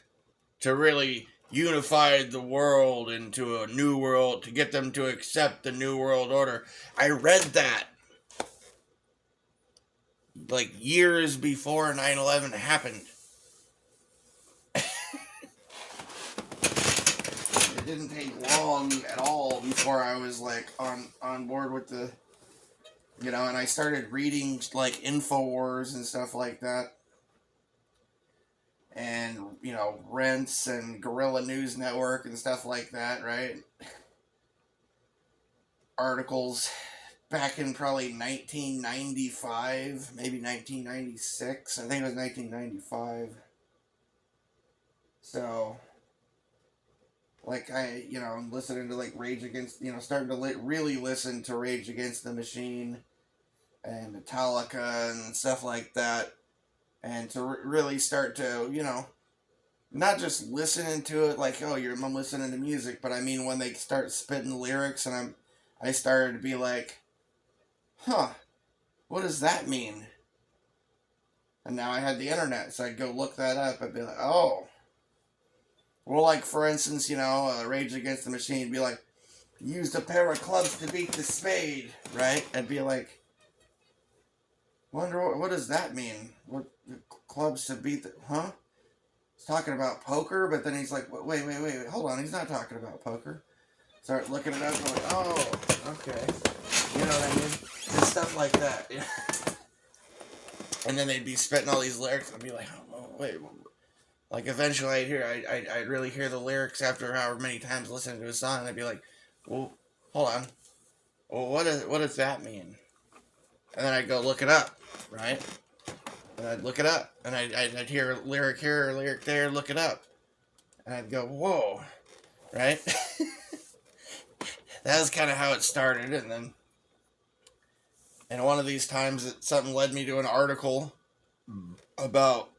to really unify the world into a new world, to get them to accept the new world order. I read that like years before 9/11 happened. It didn't take long at all before I was like on board with the, and I started reading like InfoWars and stuff like that. And, Rents and Guerrilla News Network and stuff like that, right? Articles back in probably 1995, maybe 1996. I think it was 1995. So, like, I'm listening to, like, Rage Against, starting to really listen to Rage Against the Machine and Metallica and stuff like that. And to really start to, not just listening to it like, oh, I'm listening to music, but I mean when they start spitting lyrics, and I started to be like, huh, what does that mean? And now I had the internet, so I'd go look that up. I'd be like, oh. Well, like, for instance, Rage Against the Machine would be like, used a pair of clubs to beat the spade, right? I'd be like, wonder what does that mean? What clubs to beat the, huh? He's talking about poker, but then he's like, wait, hold on, he's not talking about poker. Start looking it up and like, oh, okay. You know what I mean? Just stuff like that. And then they'd be spitting all these lyrics, and I'd be like, oh, wait. Like, eventually I'd really hear the lyrics after however many times listening to a song, and I'd be like, well, hold on. Well, what does that mean? And then I'd go look it up, right? And I'd look it up, and I'd hear a lyric here, a lyric there, look it up. And I'd go, whoa, right? That was kind of how it started, and one of these times something led me to an article about,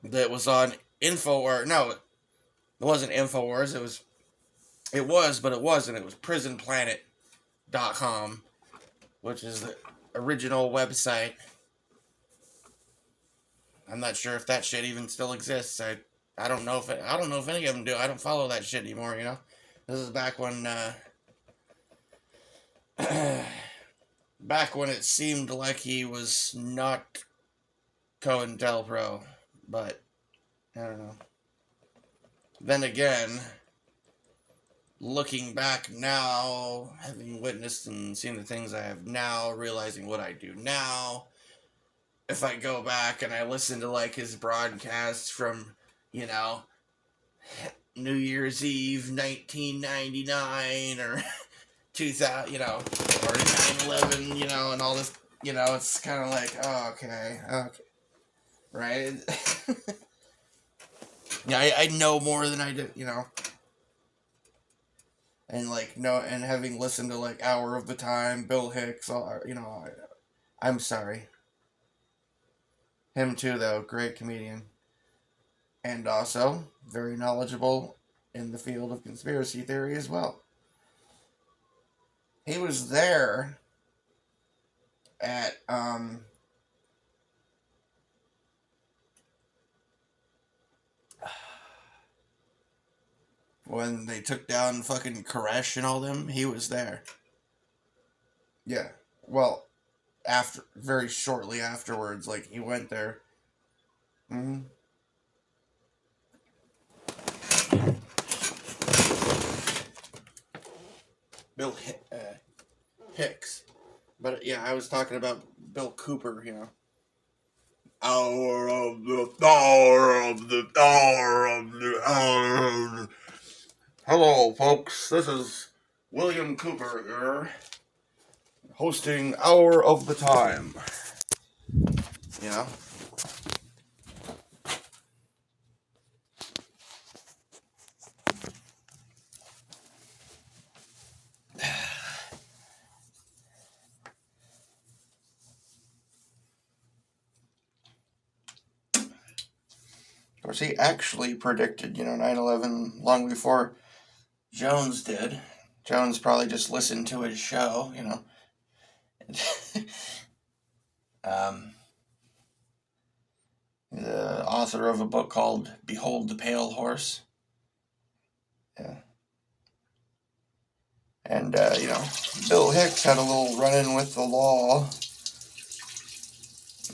that was on InfoWars. No, it wasn't InfoWars, it was, but it wasn't. It was prisonplanet.com, which is the original website. I'm not sure if that shit even still exists. I don't know if any of them do. I don't follow that shit anymore. This is back when back when it seemed like he was not COINTELPRO, but I don't know. Then again, looking back now, having witnessed and seen the things I have now, realizing what I do now, if I go back and I listen to like his broadcasts from, New Year's Eve 1999 or 2000, or 9/11, and all this, it's kind of like, oh, okay, right? Yeah, I know more than I do, and like and having listened to like Hour of the Time, Bill Hicks, I'm sorry. Him too, though, great comedian, and also very knowledgeable in the field of conspiracy theory as well. He was there at when they took down fucking Koresh and all them. He was there. Yeah. Well, very shortly afterwards. Like, he went there. Mm-hmm. Bill Hicks. But yeah, I was talking about Bill Cooper, you know. Hour of the hour of the hour of the hour of the... Hello, folks. This is William Cooper here, hosting Hour of the Time. You know? Of course, he actually predicted, 9/11 long before Jones did. Jones probably just listened to his show, the author of a book called Behold the Pale Horse. Yeah. And, Bill Hicks had a little run-in with the law.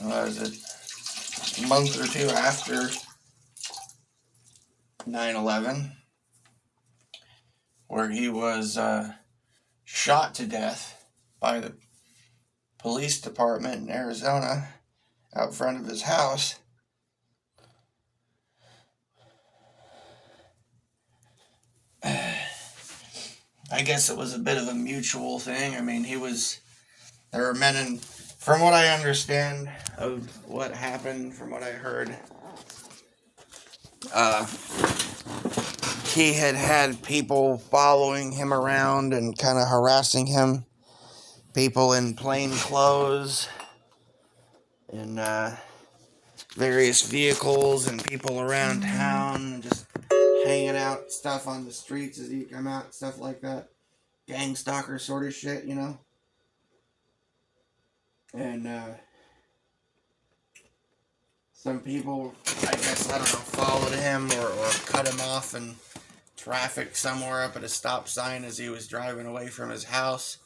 Was it a month or two after 9/11, where he was shot to death by the police department in Arizona out front of his house. I guess it was a bit of a mutual thing. I mean, there were men in, from what I understand of what happened, from what I heard, he had people following him around and kind of harassing him. People in plain clothes, in various vehicles, and people around town, just hanging out, stuff on the streets as you come out, stuff like that. Gang stalker sort of shit, And some people, I guess, I don't know, followed him or cut him off in traffic somewhere up at a stop sign as he was driving away from his house,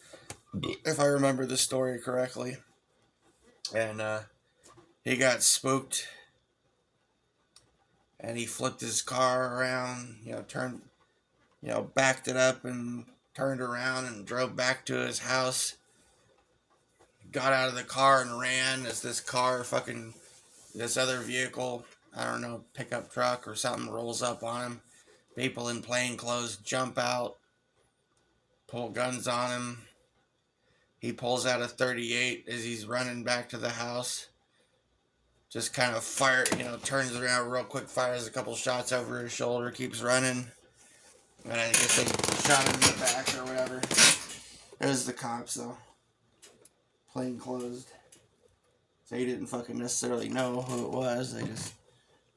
if I remember the story correctly. And he got spooked, and he flipped his car around, turned, backed it up and turned around and drove back to his house. Got out of the car and ran as this other vehicle, I don't know, pickup truck or something, rolls up on him. People in plain clothes jump out, pull guns on him. He pulls out a .38 as he's running back to the house. Just kind of turns around real quick, fires a couple shots over his shoulder, keeps running. And I guess they shot him in the back or whatever. It was the cops, though. Plain clothes. So he didn't fucking necessarily know who it was. They just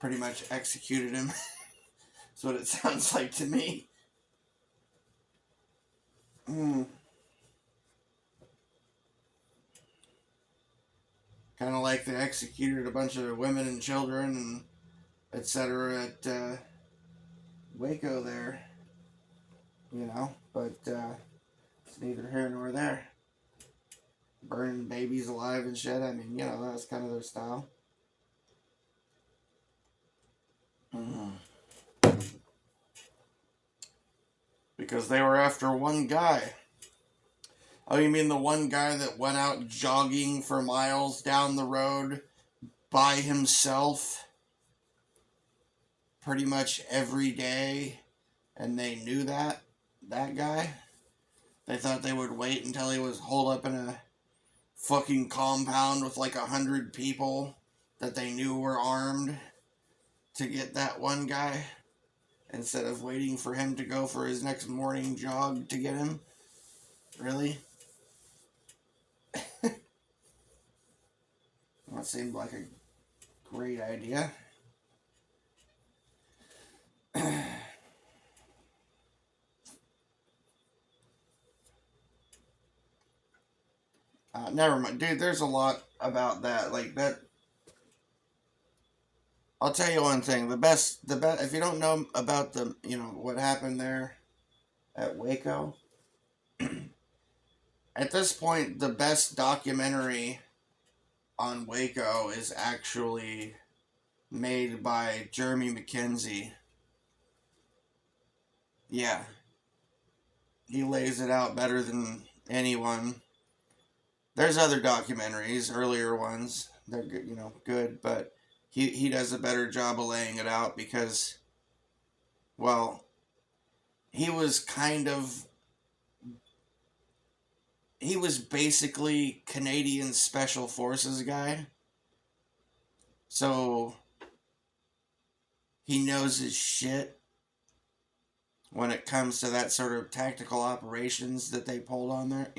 pretty much executed him. That's what it sounds like to me. Kind of like they executed a bunch of women and children and etc. at Waco there. But it's neither here nor there. Burning babies alive and shit. I mean, that's kind of their style. Because they were after one guy. Oh, you mean the one guy that went out jogging for miles down the road by himself pretty much every day, and they knew that guy? They thought they would wait until he was holed up in a fucking compound with like 100 people that they knew were armed to get that one guy, instead of waiting for him to go for his next morning jog to get him. Really? That seemed like a great idea. Never mind, dude. There's a lot about that. Like that. I'll tell you one thing. The best. If you don't know about what happened there at Waco, At this point, the best documentary on Waco is actually made by Jeremy McKenzie. Yeah, he lays it out better than anyone. There's other documentaries, earlier ones. They're good, good, but he does a better job of laying it out because, well, he was kind of he was basically Canadian Special Forces guy. So he knows his shit when it comes to that sort of tactical operations that they pulled on there.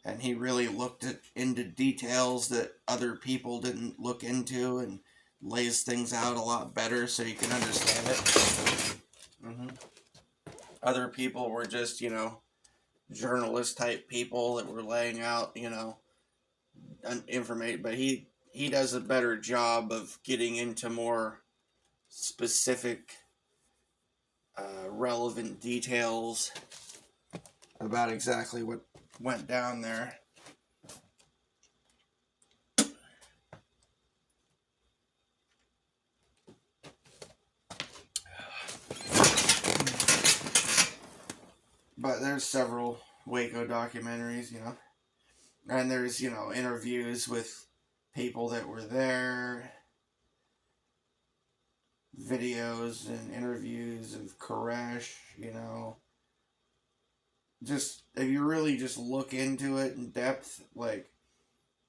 And he really looked into details that other people didn't look into and lays things out a lot better so you can understand it. Other people were just, journalist type people that were laying out, information, but he does a better job of getting into more specific, relevant details about exactly what went down there. But there's several Waco documentaries, and there's, interviews with people that were there, videos and interviews of Koresh, just, if you really just look into it in depth, like,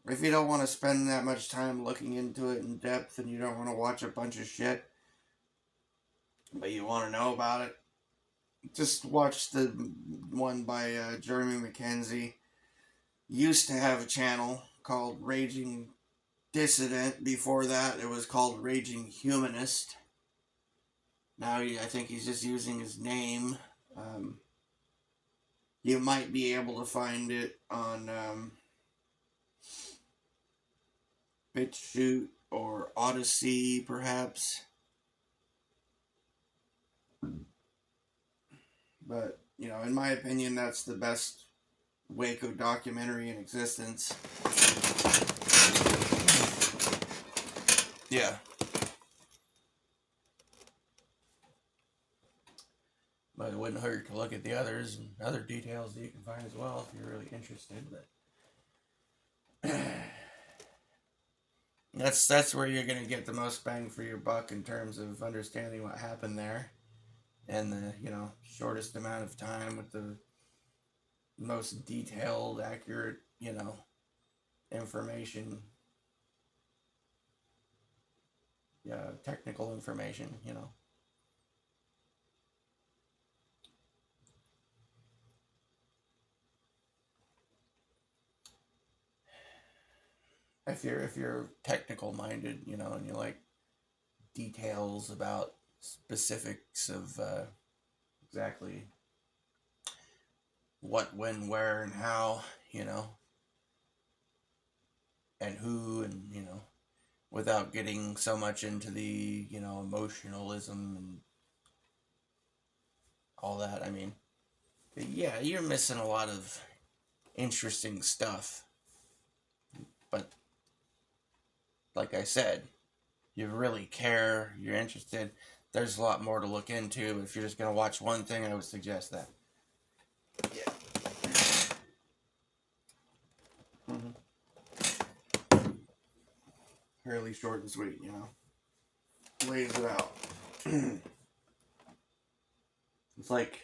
if you don't want to spend that much time looking into it in depth and you don't want to watch a bunch of shit, but you want to know about it, just watch the one by Jeremy McKenzie. Used to have a channel called Raging Dissident. Before that, it was called Raging Humanist. Now I think he's just using his name. You might be able to find it on BitChute or Odyssey, perhaps. But, in my opinion, that's the best Waco documentary in existence. Yeah. But it wouldn't hurt to look at the others and other details that you can find as well if you're really interested. But that's where you're going to get the most bang for your buck in terms of understanding what happened there, and the shortest amount of time with the most detailed, accurate information. Yeah, technical information. If you're technical minded, and you like details about specifics of exactly what, when, where, and how, and who, and without getting so much into the emotionalism and all that. I mean, yeah, you're missing a lot of interesting stuff. But like I said, you really care, you're interested, there's a lot more to look into. If you're just going to watch one thing, I would suggest that. Yeah. Fairly short and sweet, lays it out. It's like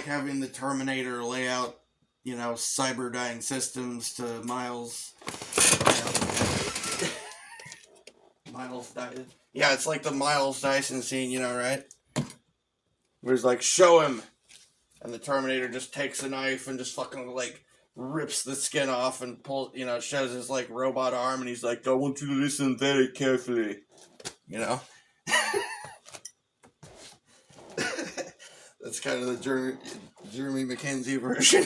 having the Terminator lay out, Cyberdyne Systems to Miles. Miles Dyson. Yeah, it's like the Miles Dyson scene, right? Where he's like, show him! And the Terminator just takes a knife and just fucking, rips the skin off and pulls, shows his, robot arm, and he's like, I want you to listen very carefully. That's kind of the Jeremy McKenzie version.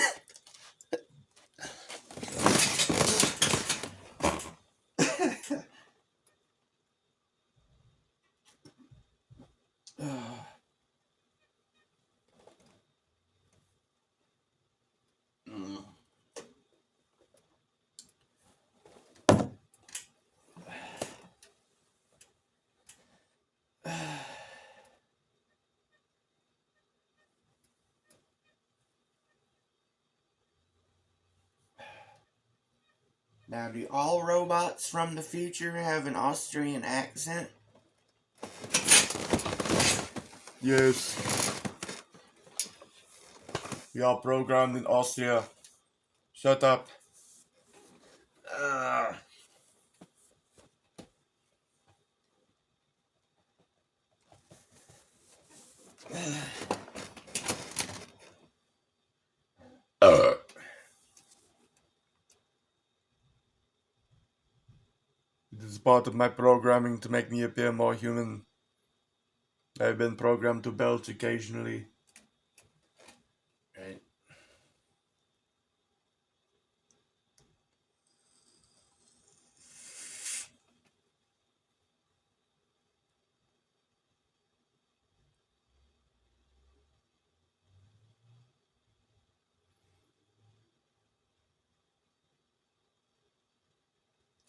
Now, do all robots from the future have an Austrian accent? Yes. We are programmed in Austria. Shut up. Uh, uh. It is part of my programming to make me appear more human. I've been programmed to belch occasionally. Right.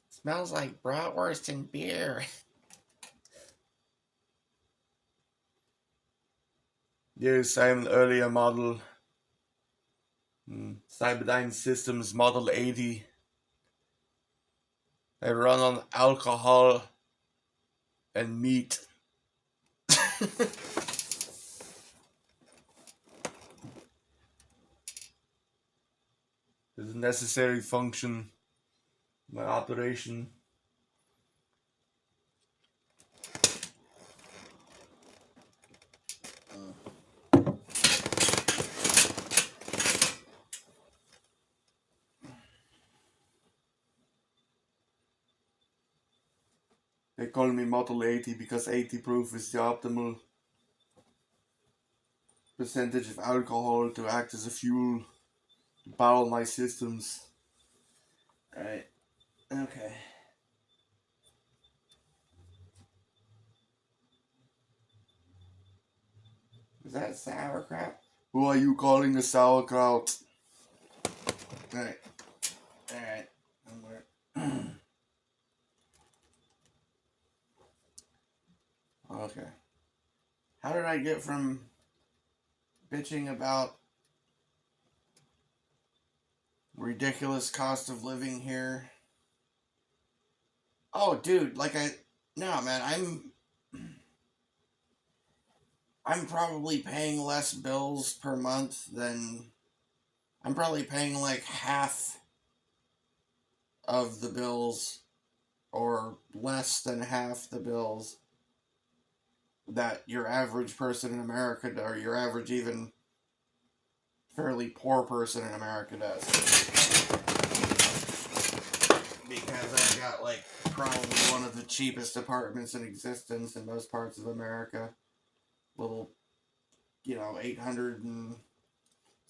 Smells like bratwurst and beer. Yes, I am an earlier model. Cyberdyne Systems Model 80. I run on alcohol and meat. It's a necessary function. My operation. They call me Model 80 because 80 proof is the optimal percentage of alcohol to act as a fuel to power my systems. Right. Okay. Is that sauerkraut? Who are you calling a sauerkraut? Alright. Alright. Okay. How did I get from bitching about ridiculous cost of living here? Oh, dude, no, man, I'm probably paying less bills per month than, I'm probably paying like half of the bills or less than half the bills that your average person in America, or your average even fairly poor person in America does. Because I've got like probably one of the cheapest apartments in existence in most parts of America. Little, $800 and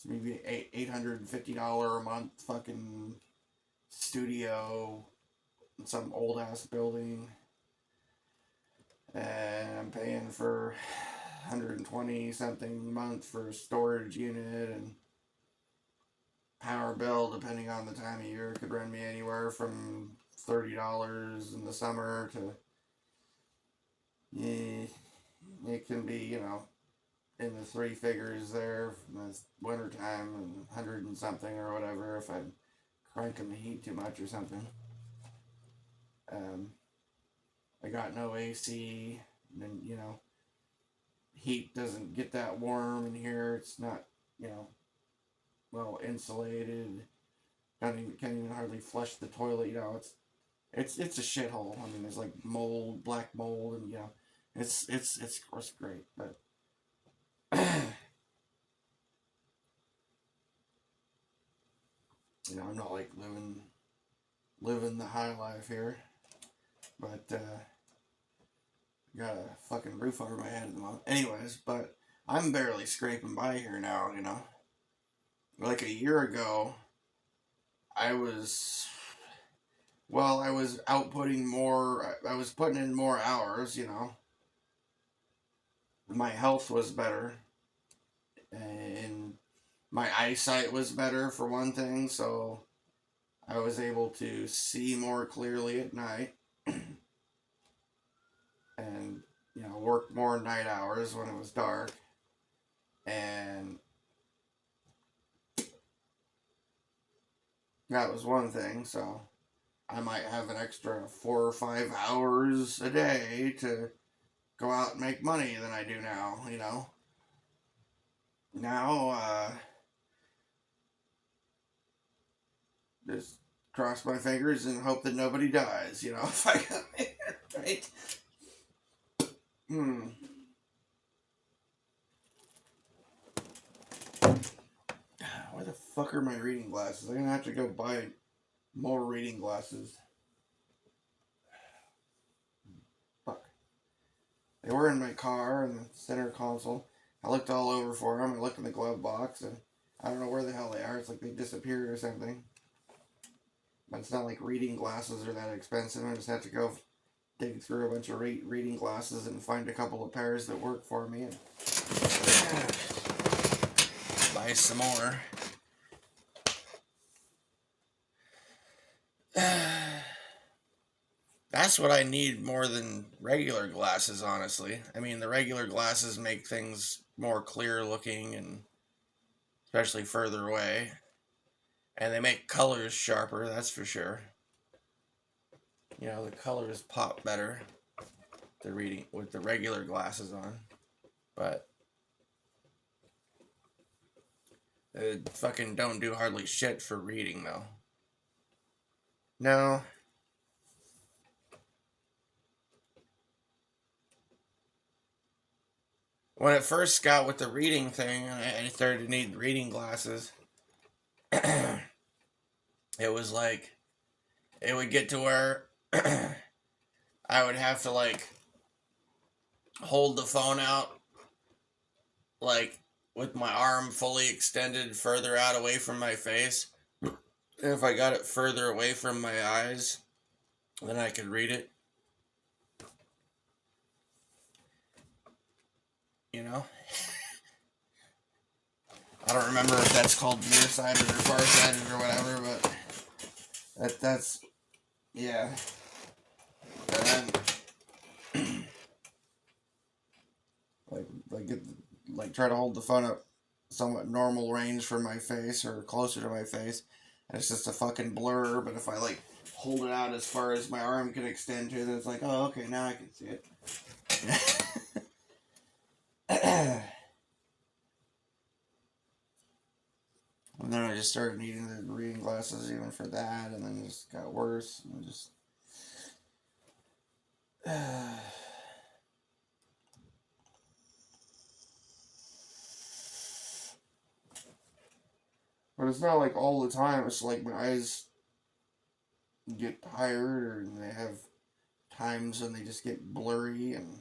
maybe $850 a month fucking studio in some old ass building. And I'm paying for 120 something a month for a storage unit, and power bill, depending on the time of year, could run me anywhere from $30 in the summer to, it can be, in the three figures there from the winter time, and 100 and something or whatever if I'm cranking the heat too much or something. I got no AC, and heat doesn't get that warm in here. It's not, well insulated. Can't even hardly flush the toilet. It's a shithole. I mean, there's like mold, black mold, and it's great, but I'm not like living the high life here, but got a fucking roof over my head at the moment. Anyways, but I'm barely scraping by here now. Like a year ago, I was I was outputting more. I was putting in more hours. My health was better, and my eyesight was better for one thing. So I was able to see more clearly at night, and work more night hours when it was dark, and that was one thing. So I might have an extra 4 or 5 hours a day to go out and make money than I do now, you know. Now, just cross my fingers and hope that nobody dies, you know, if I come here, right? Where the fuck are my reading glasses? I'm gonna have to go buy more reading glasses. Fuck. They were in my car in the center console. I looked all over for them. I looked in the glove box, and I don't know where the hell they are. It's like they disappeared or something. But it's not like reading glasses are that expensive. I just have to go dig through a bunch of reading glasses and find a couple of pairs that work for me and buy some more. That's what I need more than regular glasses, honestly. I mean, the regular glasses make things more clear looking, and especially further away. And they make colors sharper, that's for sure. You know, the colors pop better the reading with the regular glasses on. But they fucking don't do hardly shit for reading, though. No. When it first got with the reading thing, and I started to need reading glasses, it was like, it would get to where I would have to, like, hold the phone out, like, with my arm fully extended further out away from my face. And if I got it further away from my eyes, then I could read it. You know? I don't remember if that's called nearsighted or farsighted or whatever, but that's yeah. And then like try to hold the phone up somewhat normal range from my face or closer to my face, and it's just a fucking blur. But if I like hold it out as far as my arm can extend to, then it's like, oh, okay, now I can see it. And then I just started needing the reading glasses even for that, and then it just got worse. And just but it's not like all the time. It's like my eyes get tired, or they have times when they just get blurry and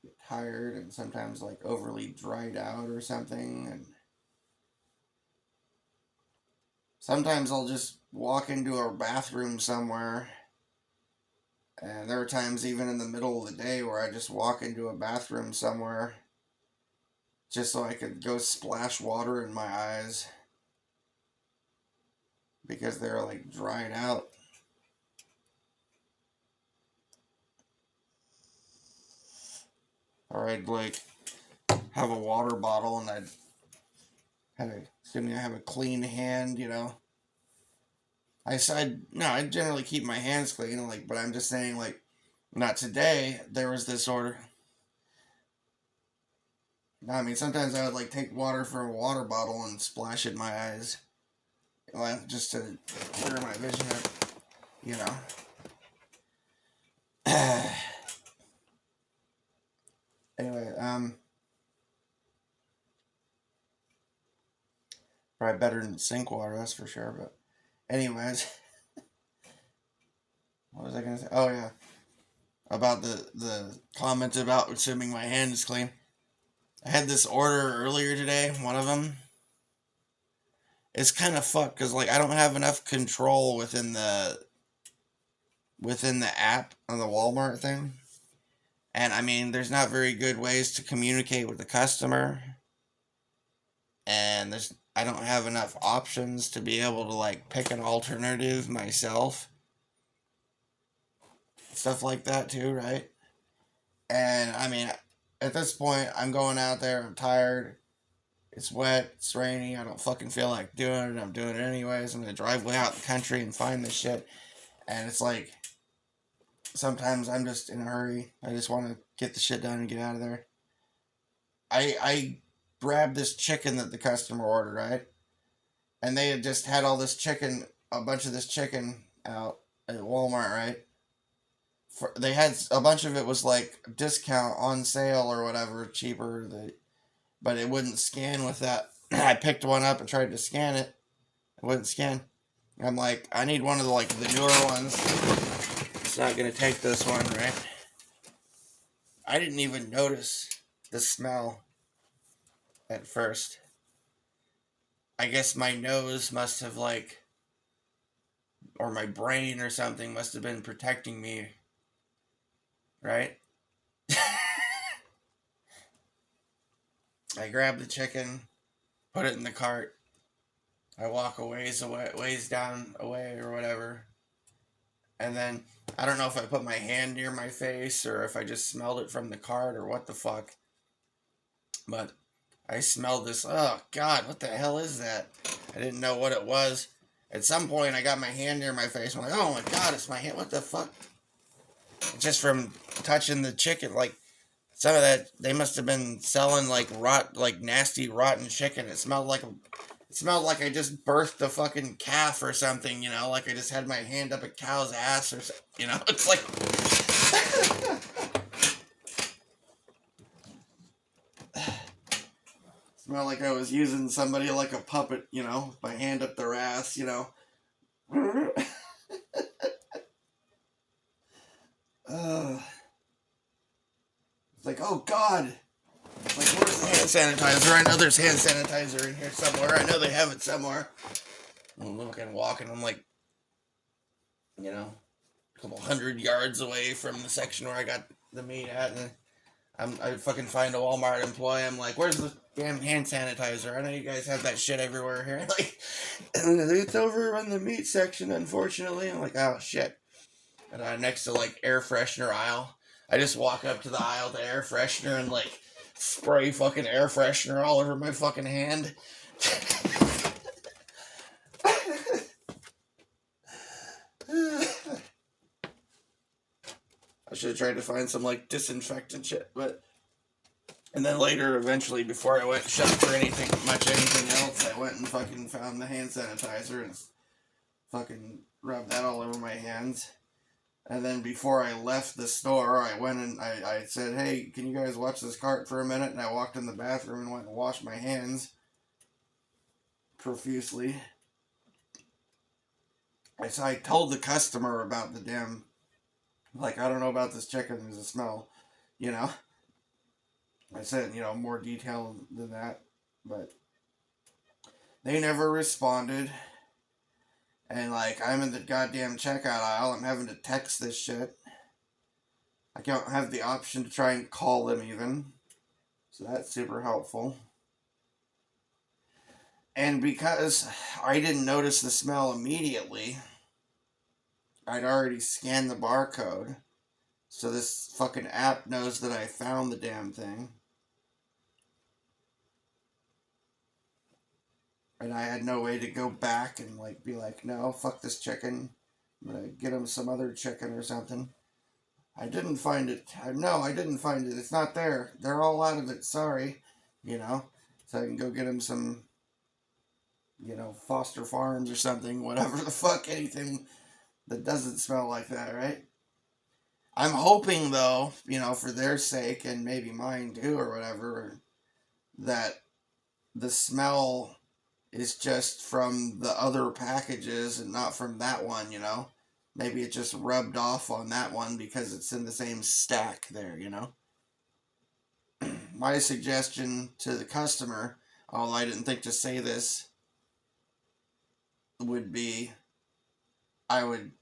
get tired, and sometimes like overly dried out or something. And sometimes I'll just walk into a bathroom somewhere, and there are times even in the middle of the day where I just walk into a bathroom somewhere just so I could go splash water in my eyes because they're like dried out. Or I'd like have a water bottle and assuming I have a clean hand, you know. I generally keep my hands clean, like, but I'm just saying, like, not today. There was this order. I mean, sometimes I would like take water from a water bottle and splash it in my eyes, like, just to clear my vision up, you know. Anyway, probably better than sink water, that's for sure. But, anyways, what was I gonna say? Oh yeah, about the comment about assuming my hand is clean. I had this order earlier today. One of them. It's kind of fucked because like I don't have enough control within the app on the Walmart thing. And I mean, there's not very good ways to communicate with the customer. And I don't have enough options to be able to like pick an alternative myself. Stuff like that too, right? And I mean, at this point, I'm going out there, I'm tired. It's wet, it's rainy, I don't fucking feel like doing it, I'm doing it anyways. I'm gonna drive way out in the country and find this shit. And it's like, sometimes I'm just in a hurry. I just want to get the shit done and get out of there. I grabbed this chicken that the customer ordered, right? And they had just had all this chicken, a bunch of this chicken out at Walmart, right? They had a bunch of it was like discount on sale or whatever, cheaper. But it wouldn't scan with that. I picked one up and tried to scan it. It wouldn't scan. I'm like, I need one of the newer ones. It's not gonna take this one, right? I didn't even notice the smell at first. I guess my nose must have or my brain or something must have been protecting me, right? I grab the chicken, put it in the cart. I walk a ways down away or whatever. And then I don't know if I put my hand near my face or if I just smelled it from the cart or what the fuck. But I smelled this. Oh God, what the hell is that? I didn't know what it was. At some point, I got my hand near my face. I'm like, oh my God, it's my hand. What the fuck? Just from touching the chicken, some of that, they must have been selling nasty rotten chicken. It smelled like I just birthed a fucking calf or something, like I just had my hand up a cow's ass or something, it's like smelled like I was using somebody like a puppet, my hand up their ass, It's like, oh God. Like, where's the hand sanitizer? I know there's hand sanitizer in here somewhere. I know they have it somewhere. I'm looking, walking. I'm like, a couple 100 yards away from the section where I got the meat at. And I fucking find a Walmart employee. I'm like, where's the damn hand sanitizer? I know you guys have that shit everywhere here. Like, it's over on the meat section, unfortunately. I'm like, oh shit. And next to air freshener aisle. I just walk up to the aisle to air freshener and spray fucking air freshener all over my fucking hand. I should have tried to find some disinfectant shit, and then later, eventually, before I went shop for anything else, I went and fucking found the hand sanitizer and fucking rubbed that all over my hands. And then before I left the store, I went and I said, hey, can you guys watch this cart for a minute? And I walked in the bathroom and went and washed my hands profusely. I told the customer about the damn, I don't know about this chicken, there's a smell, I said, more detail than that, but they never responded. And I'm in the goddamn checkout aisle. I'm having to text this shit. I don't have the option to try and call them even. So that's super helpful. And because I didn't notice the smell immediately, I'd already scanned the barcode. So this fucking app knows that I found the damn thing. And I had no way to go back and be like, no, fuck this chicken. I'm gonna get him some other chicken or something. I didn't find it. No, I didn't find it. It's not there. They're all out of it. Sorry. So I can go get him some, Foster Farms or something. Whatever the fuck. Anything that doesn't smell like that, right? I'm hoping, though, for their sake and maybe mine too or whatever, that the smell is just from the other packages and not from that one, Maybe it just rubbed off on that one because it's in the same stack there, My suggestion to the customer, although I didn't think to say this, would be I would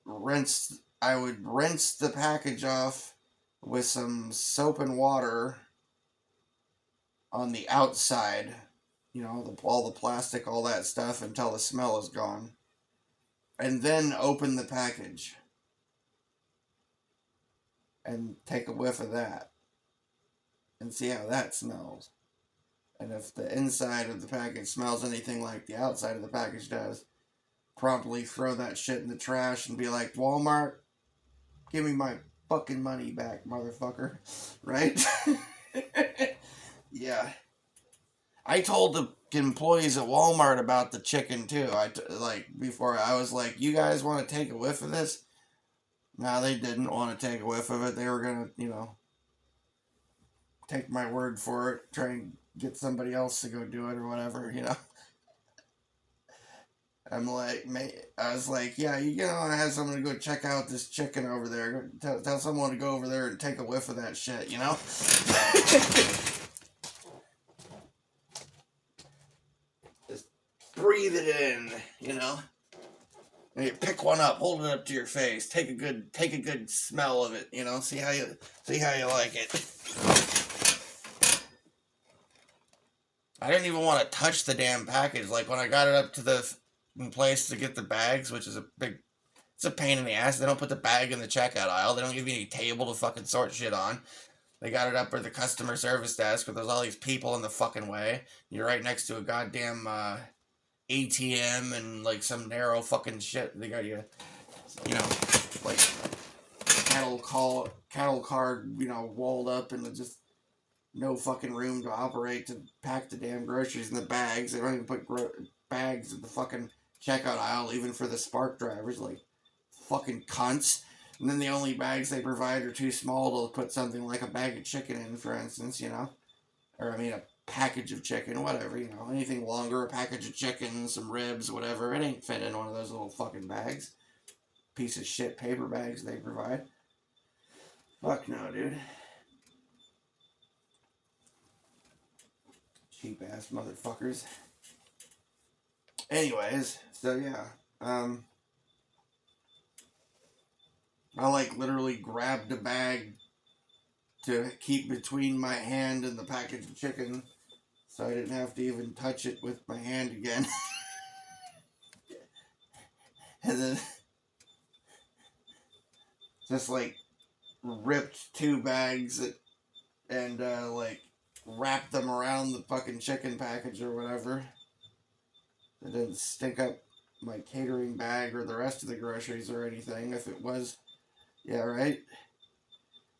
rinse the package off with some soap and water on the outside, all the plastic, all that stuff, until the smell is gone. And then open the package and take a whiff of that and see how that smells. And if the inside of the package smells anything like the outside of the package does, promptly throw that shit in the trash and be like, Walmart, give me my fucking money back, motherfucker. Right? Yeah. I told the employees at Walmart about the chicken too. Before I was like, you guys want to take a whiff of this? No, they didn't want to take a whiff of it. They were gonna, take my word for it, try and get somebody else to go do it or whatever. I was like, yeah, I have someone to go check out this chicken over there. Tell someone to go over there and take a whiff of that shit, Just breathe it in. And you pick one up, hold it up to your face, take a good smell of it, see how you like it. I didn't even want to touch the damn package. Like when I got it up to the place to get the bags, which is it's a pain in the ass. They don't put the bag in the checkout aisle. They don't give you any table to fucking sort shit on. They got it up at the customer service desk, but there's all these people in the fucking way. You're right next to a goddamn ATM and like some narrow fucking shit. They got you, like cattle car, walled up and just no fucking room to operate to pack the damn groceries in the bags. They don't even put bags in the fucking checkout aisle, even for the Spark drivers. Like, fucking cunts. And then the only bags they provide are too small to put something like a bag of chicken in, for instance, Or, a package of chicken, whatever, Anything longer, a package of chicken, some ribs, whatever. It ain't fit in one of those little fucking bags. Piece of shit paper bags they provide. Fuck no, dude. Cheap ass motherfuckers. Anyways, so yeah. I literally grabbed a bag to keep between my hand and the package of chicken so I didn't have to even touch it with my hand again. And then just ripped two bags and wrapped them around the fucking chicken package or whatever. It didn't stink up my catering bag or the rest of the groceries or anything. If it was, yeah, right.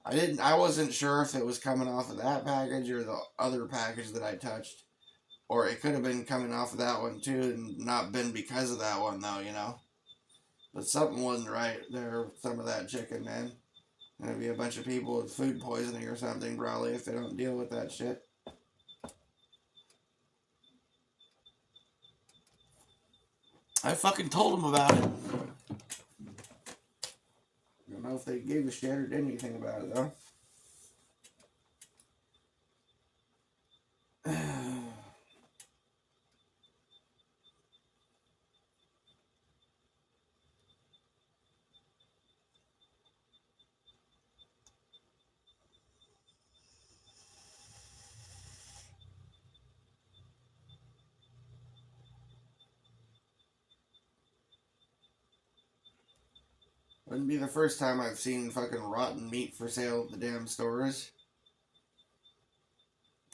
I wasn't sure if it was coming off of that package or the other package that I touched. Or it could have been coming off of that one too and not been because of that one though, But something wasn't right there with some of that chicken, man. Gonna be a bunch of people with food poisoning or something probably if they don't deal with that shit. I fucking told them about it. I don't know if they gave a shit or did anything about it though. Wouldn't be the first time I've seen fucking rotten meat for sale at the damn stores.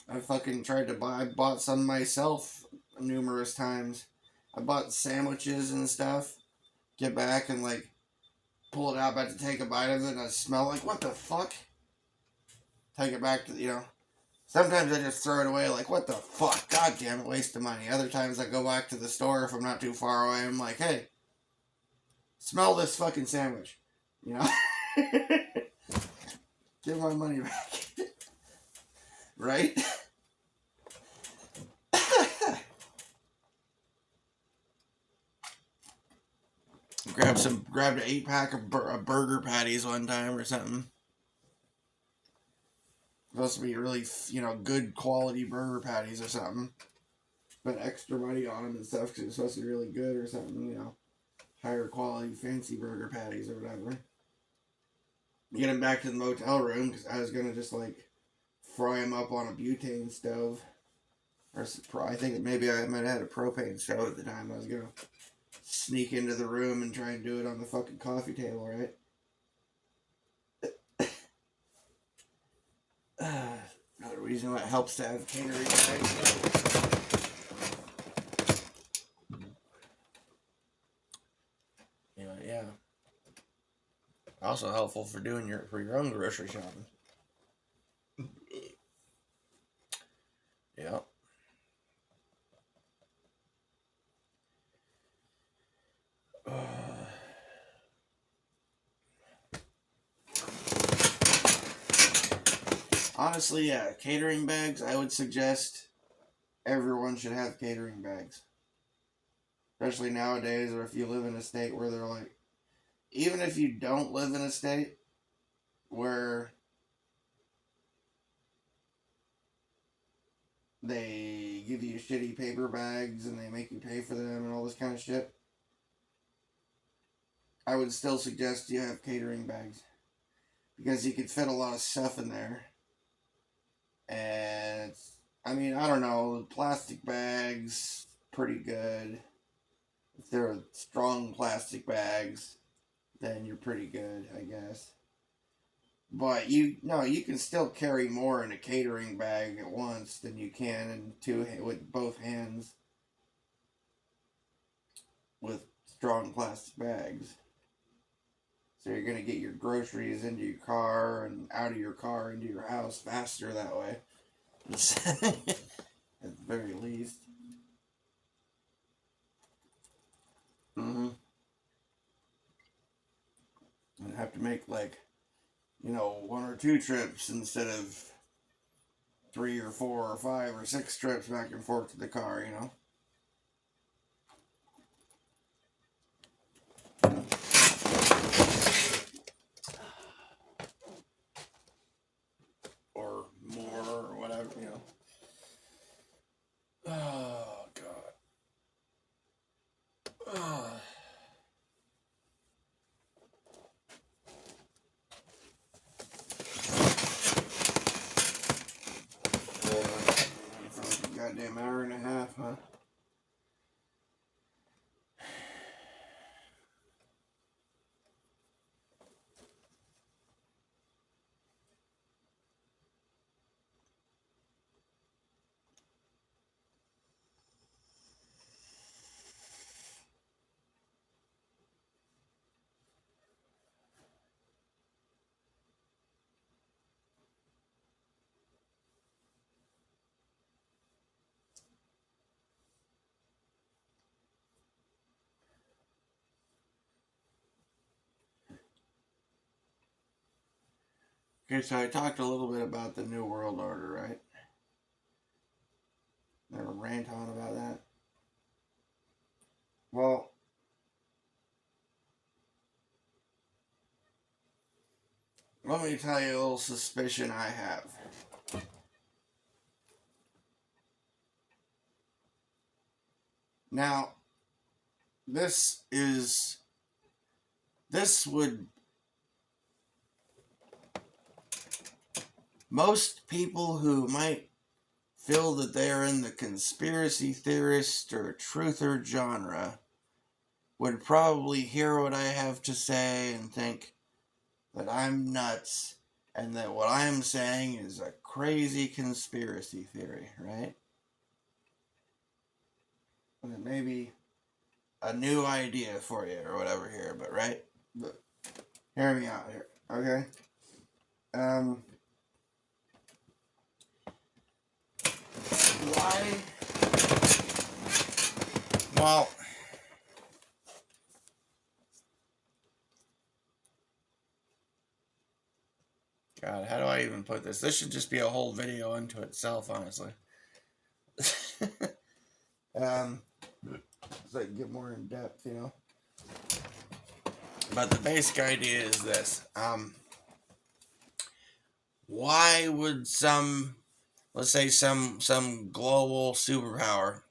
I fucking I bought some myself numerous times. I bought sandwiches and stuff. Get back and pull it out, about to take a bite of it, and I smell what the fuck? Take it back to, Sometimes I just throw it away what the fuck? God damn it, waste of money. Other times I go back to the store if I'm not too far away. I'm like, hey, smell this fucking sandwich. Give my money back. Right? Grabbed an 8-pack of burger patties one time or something. Supposed to be really, good quality burger patties or something. Spent extra money on them and stuff because it's supposed to be really good or something, higher quality, fancy burger patties or whatever. Get them back to the motel room because I was going to just, fry them up on a butane stove. Or I think maybe I might have had a propane stove at the time. I was going to sneak into the room and try and do it on the fucking coffee table, right? Another reason why it helps to have catering bags. Yeah. Also helpful for doing your own grocery shopping. Yeah. Honestly, yeah, catering bags, I would suggest everyone should have catering bags. Especially nowadays, or if you live in a state where they're like, even if you don't live in a state where they give you shitty paper bags and they make you pay for them and all this kind of shit, I would still suggest you have catering bags. Because you could fit a lot of stuff in there. And I mean, I don't know, plastic bags, pretty good. If they're strong plastic bags, then you're pretty good, I guess. But you can still carry more in a catering bag at once than you can with both hands with strong plastic bags. So you're gonna get your groceries into your car and out of your car into your house faster that way. At the very least. Mm-hmm. And have to make like, 1 or 2 trips instead of 3 or 4 or 5 or 6 trips back and forth to the car. Or more or whatever. Oh, God. Oh. Goddamn hour and a half, huh? Okay, so I talked a little bit about the New World Order, right? Never rant on about that. Well, let me tell you a little suspicion I have. Now, this would, most people who might feel that they're in the conspiracy theorist or truther genre would probably hear what I have to say and think that I'm nuts and that what I'm saying is a crazy conspiracy theory, right? And it may be a new idea for you or whatever here, but right? But hear me out here, okay? Why? Well, God, how do I even put this? This should just be a whole video unto itself, honestly. So I can get more in depth, But the basic idea is this. Why would let's say some global superpower,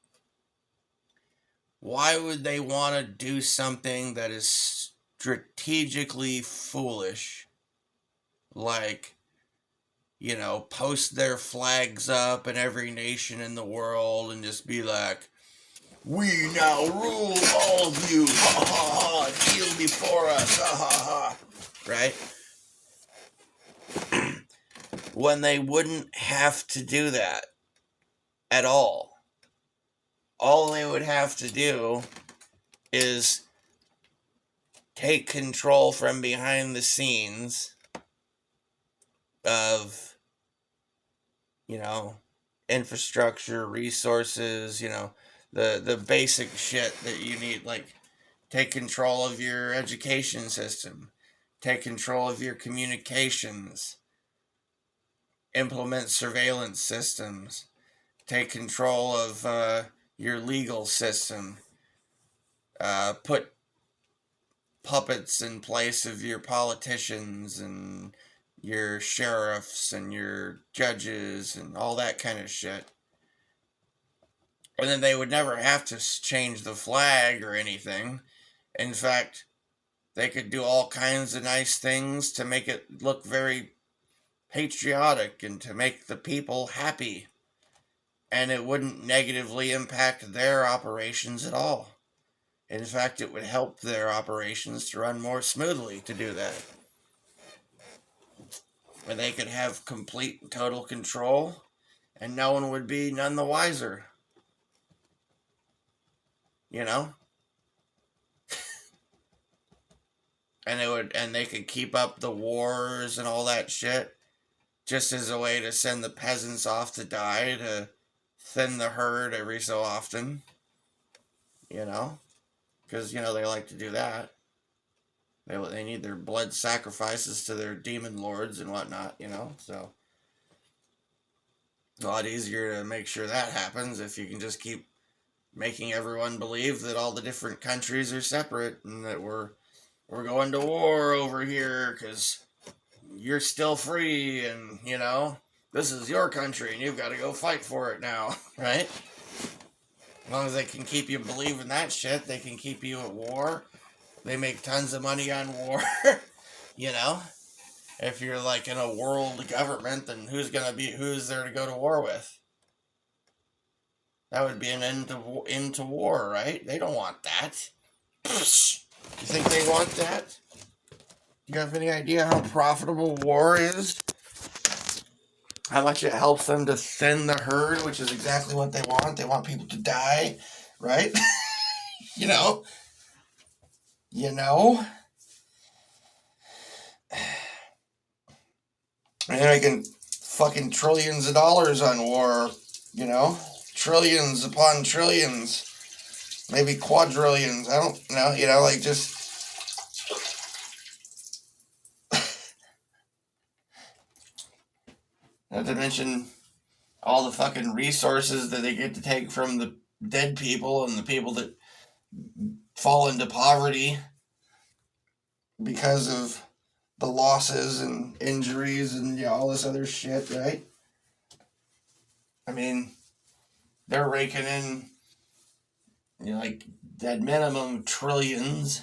why would they want to do something that is strategically foolish? Like, post their flags up in every nation in the world and just be like, we now rule all of you, ha ha ha, kneel before us, ha ha ha, right? when they wouldn't have to do that at all. All they would have to do is take control from behind the scenes of, infrastructure, resources, the basic shit that you need, like take control of your education system, take control of your communications, implement surveillance systems, take control of your legal system, put puppets in place of your politicians and your sheriffs and your judges and all that kind of shit. And then they would never have to change the flag or anything. In fact, they could do all kinds of nice things to make it look very patriotic and to make the people happy. And it wouldn't negatively impact their operations at all. In fact, it would help their operations to run more smoothly to do that. And they could have complete and total control, and no one would be none the wiser. And they could keep up the wars and all that shit, just as a way to send the peasants off to die, to thin the herd every so often. Because, they like to do that. They need their blood sacrifices to their demon lords and whatnot, so it's a lot easier to make sure that happens if you can just keep making everyone believe that all the different countries are separate and that we're going to war over here because you're still free and, this is your country and you've got to go fight for it now, right? As long as they can keep you believing that shit, they can keep you at war. They make tons of money on war, If you're like in a world government, then who's there to go to war with? That would be an end to war, right? They don't want that. You think they want that? Do you have any idea how profitable war is? How much it helps them to thin the herd, which is exactly what they want. They want people to die, right? you know? And they're making fucking trillions of dollars on war, Trillions upon trillions. Maybe quadrillions. I don't know, just... Not to mention all the fucking resources that they get to take from the dead people and the people that fall into poverty because of the losses and injuries and all this other shit, right? I mean, they're raking in, like, at minimum trillions,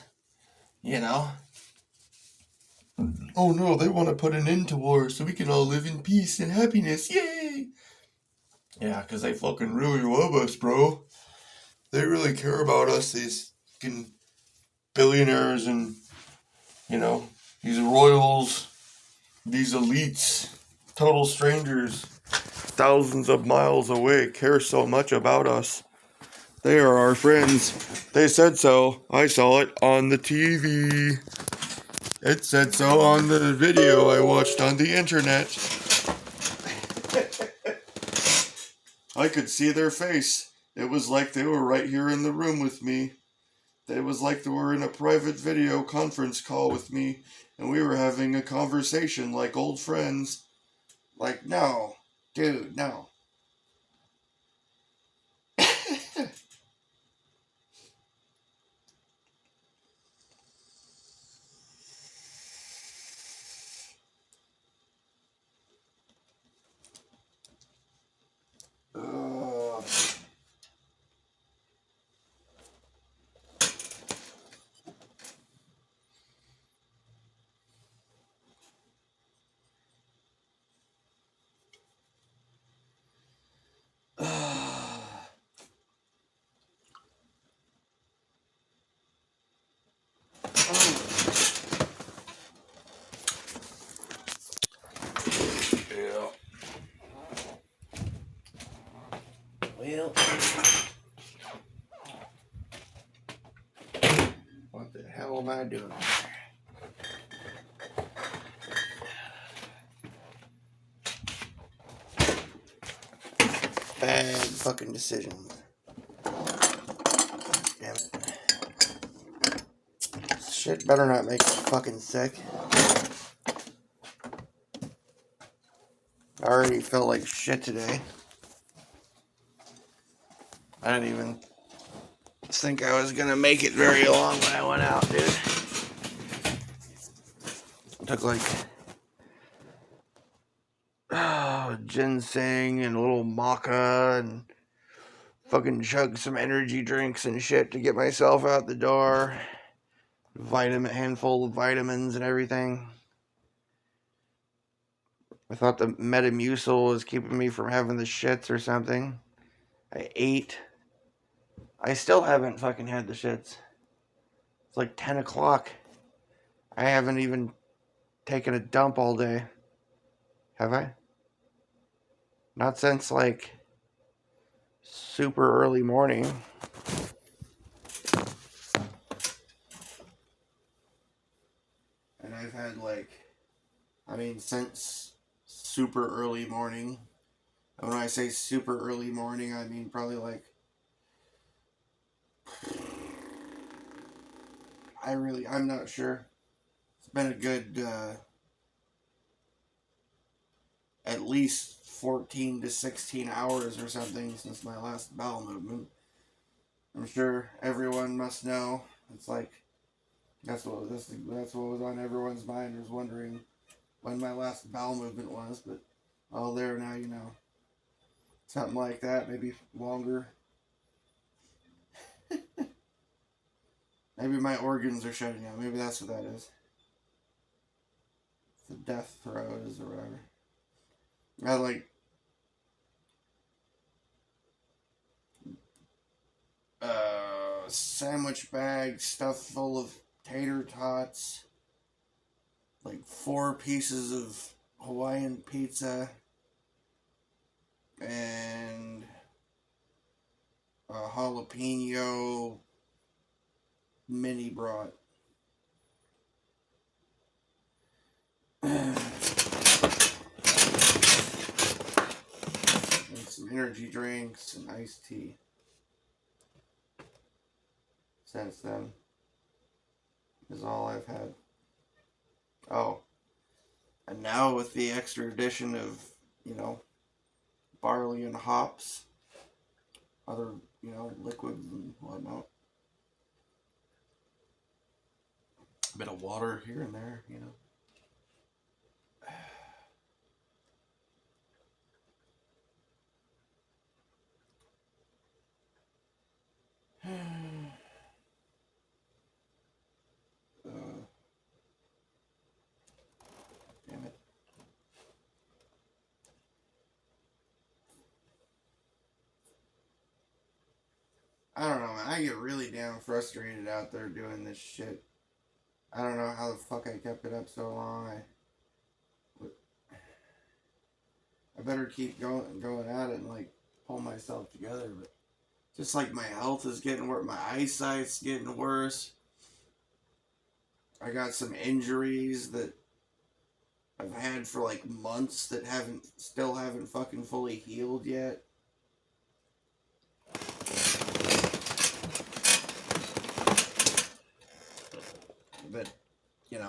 Oh no, they want to put an end to war so we can all live in peace and happiness, yay! Yeah, because they fucking really love us, bro. They really care about us, these fucking billionaires and, these royals, these elites, total strangers, thousands of miles away, care so much about us. They are our friends. They said so. I saw it on the TV. It said so on the video I watched on the internet. I could see their face. It was like they were right here in the room with me. It was like they were in a private video conference call with me, and we were having a conversation like old friends. Like, no, dude, no. Yeah. I doing? Bad fucking decisions. Damn it. Shit better not make me fucking sick. I already felt like shit today. I didn't even think I was gonna make it very long when I went out, dude. Took like ginseng and a little maca and fucking chugged some energy drinks and shit to get myself out the door. Handful of vitamins and everything. I thought the Metamucil was keeping me from having the shits or something. I ate. I still haven't fucking had the shits. It's like 10 o'clock. I haven't even taken a dump all day. Have I? Not since like super early morning. And I've had since super early morning. And when I say super early morning, I mean probably like, I'm not sure. It's been a good, at least 14 to 16 hours or something since my last bowel movement. I'm sure everyone must know. It's like, that's what was on everyone's mind, was wondering when my last bowel movement was, but all there now, you know. Something like that, maybe longer. Maybe my organs are shutting down. Maybe that's what that is. The death throes or whatever. I had like sandwich bag stuffed full of tater tots, like 4 pieces of Hawaiian pizza, and a jalapeno mini brat. And some energy drinks and iced tea. Since then is all I've had. Oh, and now with the extra addition of, barley and hops, other, liquids and whatnot. A bit of water here and there, Damn it. I don't know, man. I get really damn frustrated out there doing this shit. I don't know how the fuck I kept it up so long. I better keep going at it and like pull myself together. But just like my health is getting worse, my eyesight's getting worse. I got some injuries that I've had for like months that still haven't fucking fully healed yet. But,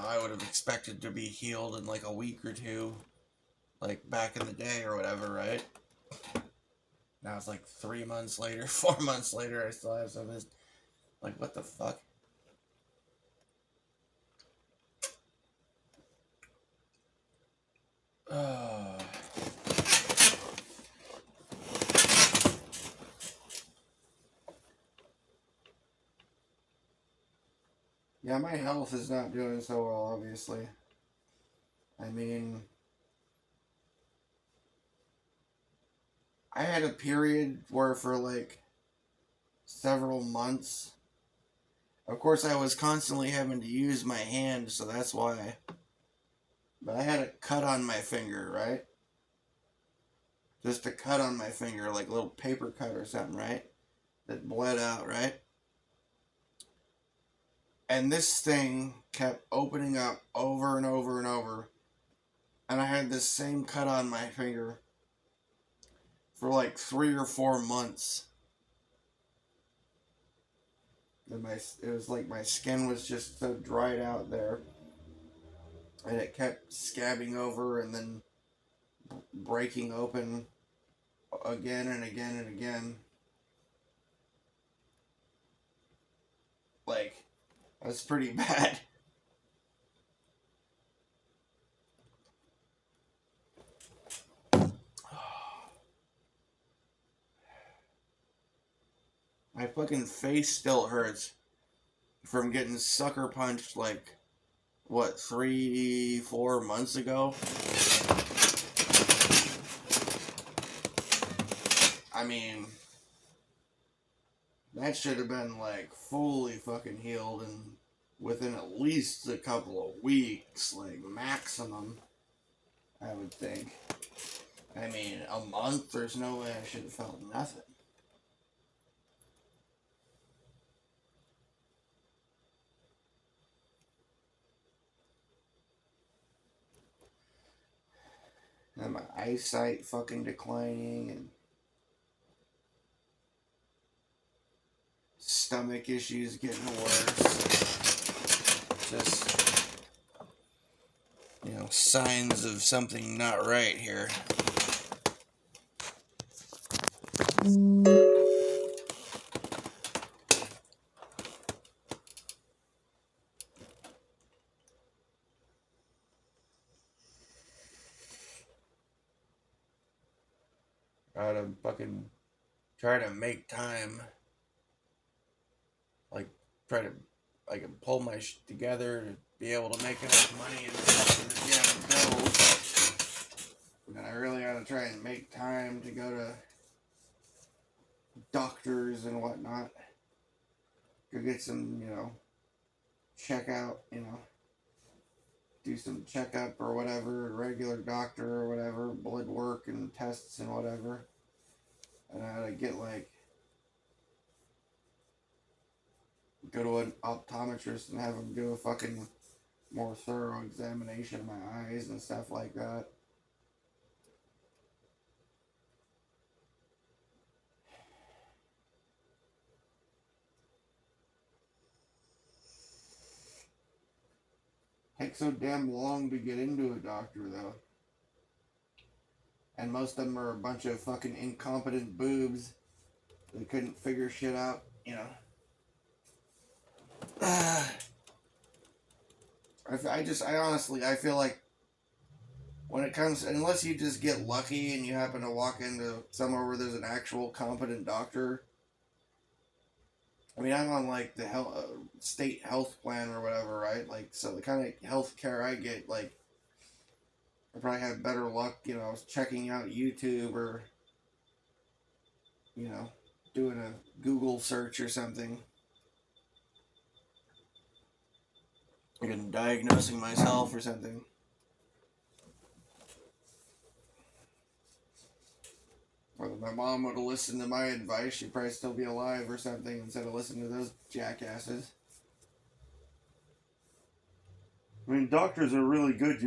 I would have expected to be healed in like a week or two, like back in the day or whatever, right? Now it's like 3 months later, 4 months later, I still have some of this. Like, what the fuck? Yeah, my health is not doing so well, obviously. I mean, I had a period where for like several months, of course I was constantly having to use my hand, so that's why. But I had a cut on my finger, right? Just a cut on my finger, like a little paper cut or something, right? That bled out, right? And this thing kept opening up over and over and over. And I had this same cut on my finger for like 3 or 4 months. And it was like my skin was just so dried out there. And it kept scabbing over and then breaking open again and again and again. Like, that's pretty bad. My fucking face still hurts from getting sucker punched like, what, 3, 4 months ago? I mean, that should have been like fully fucking healed and within at least a couple of weeks, like maximum, I would think. I mean, a month, there's no way I should have felt nothing. And my eyesight fucking declining and stomach issues getting worse. Just, signs of something not right here. I ought to fucking try to make time. Like, try to, pull my shit together to be able to make enough money and stuff for the bills. And I really ought to try and make time to go to doctors and whatnot. Go get some, check out, do some checkup or whatever, regular doctor or whatever, blood work and tests and whatever. And I ought to get go to an optometrist and have him do a fucking more thorough examination of my eyes and stuff like that. Takes so damn long to get into a doctor though. And most of them are a bunch of fucking incompetent boobs that couldn't figure shit out, I honestly, I feel like when it comes, unless you just get lucky and you happen to walk into somewhere where there's an actual competent doctor. I mean, I'm on like the state health plan or whatever, right? Like, so the kind of health care I get, like, I probably have better luck, I was checking out YouTube or, doing a Google search or something. Like, diagnosing myself or something. Or if my mom would have listened to my advice, she'd probably still be alive or something instead of listening to those jackasses. I mean, doctors are really good,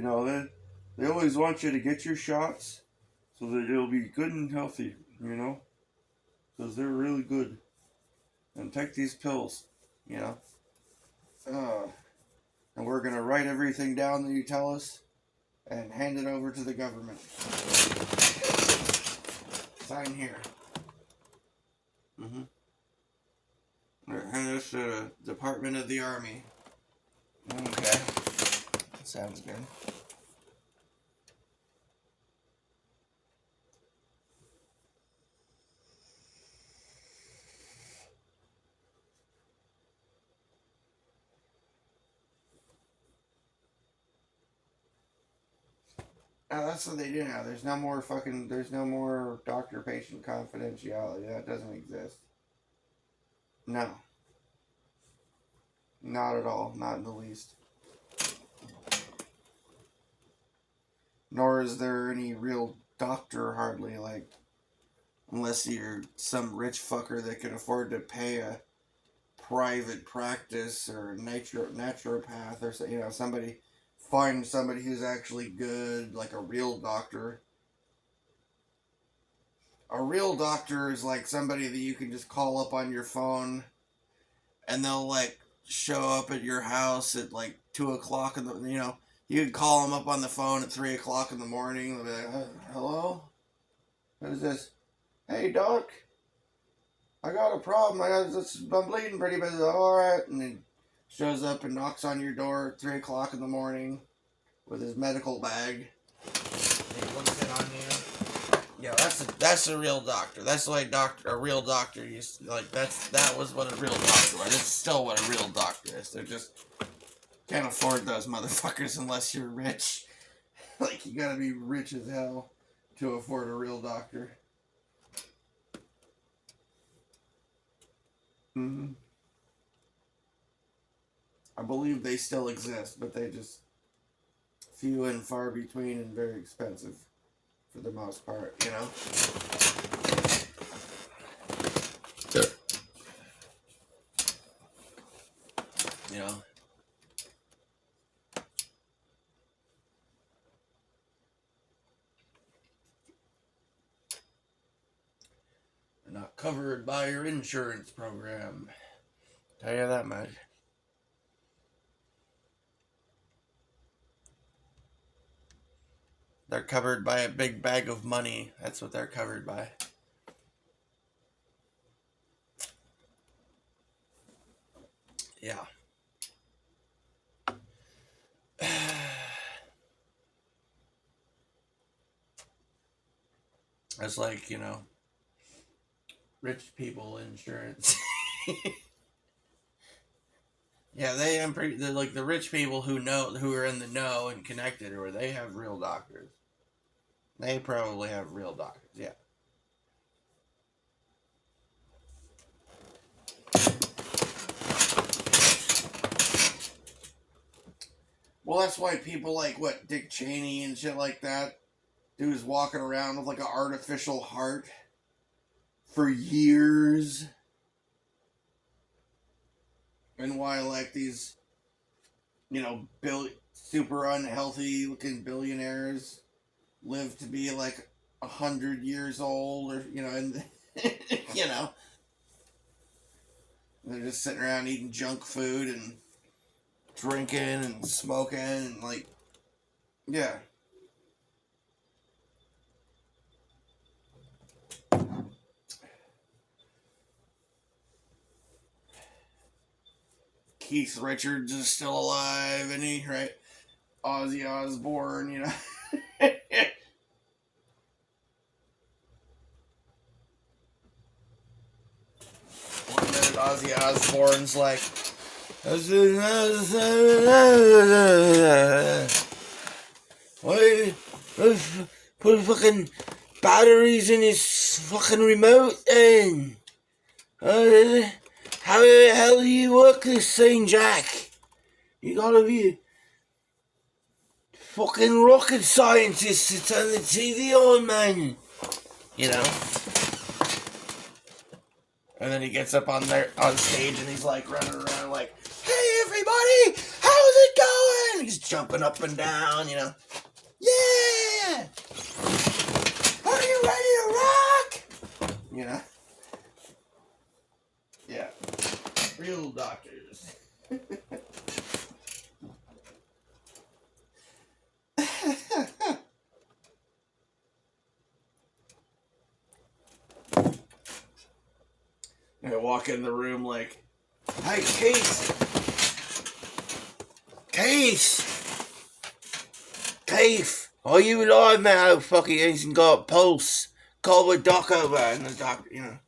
They always want you to get your shots so that you'll be good and healthy, Because they're really good. And take these pills, And we're going to write everything down that you tell us and hand it over to the government. Sign here. Hand this to the Department of the Army. Okay. Sounds good. Oh, that's what they do now. There's no more doctor-patient confidentiality. That doesn't exist. No. Not at all. Not in the least. Nor is there any real doctor, hardly, unless you're some rich fucker that can afford to pay a private practice or naturopath or somebody, find somebody who's actually good, like a real doctor. A real doctor is like somebody that you can just call up on your phone and they'll like show up at your house at like 2 o'clock in the, you can call them up on the phone at 3 o'clock in the morning. They'll be like, hello? Who's this? Hey, doc. I got a problem. I'm bleeding pretty bad. All right. And he shows up and knocks on your door at 3 o'clock in the morning with his medical bag. And he looks in on you. Yeah, that's a real doctor. That's the way a real doctor used to, like, that was what a real doctor was. It's still what a real doctor is. They're just can't afford those motherfuckers unless you're rich. Like, you gotta be rich as hell to afford a real doctor. Mm-hmm. I believe they still exist, but they just few and far between and very expensive for the most part, They're not covered by your insurance program. Tell you that much. They're covered by a big bag of money. That's what they're covered by. Yeah. It's like, rich people insurance. Yeah, they're like the rich people who are in the know and connected, or they have real doctors. They probably have real doctors, yeah. Well, that's why people like, Dick Cheney and shit like that, dude's walking around with like an artificial heart for years. And why like these, super unhealthy looking billionaires live to be like 100 years old, or and they're just sitting around eating junk food and drinking and smoking and like, yeah. Keith Richards is still alive, and he, right? Ozzy Osbourne, One minute Ozzy Osbourne's like, why put fucking batteries in his fucking remote and how the hell do you work this thing, Jack? You gotta be a fucking rocket scientist to turn the TV on, man. And then he gets up on stage and he's like running around like, hey everybody, how's it going? He's jumping up and down, Yeah! Are you ready to rock? Yeah. Real doctors. I walk in the room like, hey, Case, are you alive, man? Oh, fuck, he hasn't got a pulse. Call the doc over. And the doctor,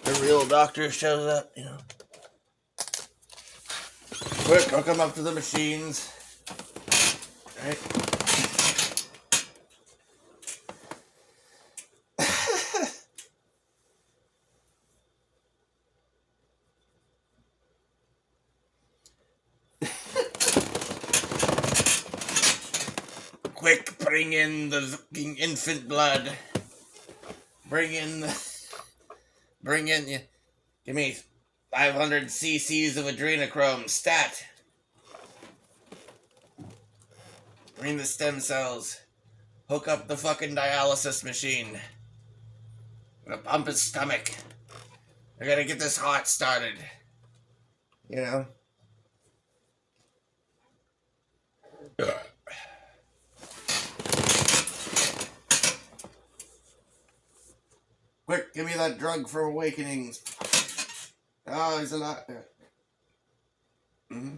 the real doctor shows up, Quick, I'll come up to the machines. Right? Quick, bring in the fucking infant blood. Give me 500 cc's of adrenochrome. Stat. Bring the stem cells. Hook up the fucking dialysis machine. I'm gonna pump his stomach. I gotta get this heart started. You know? Quick, give me that drug for awakenings. Oh, he's a lot. Mm-hmm.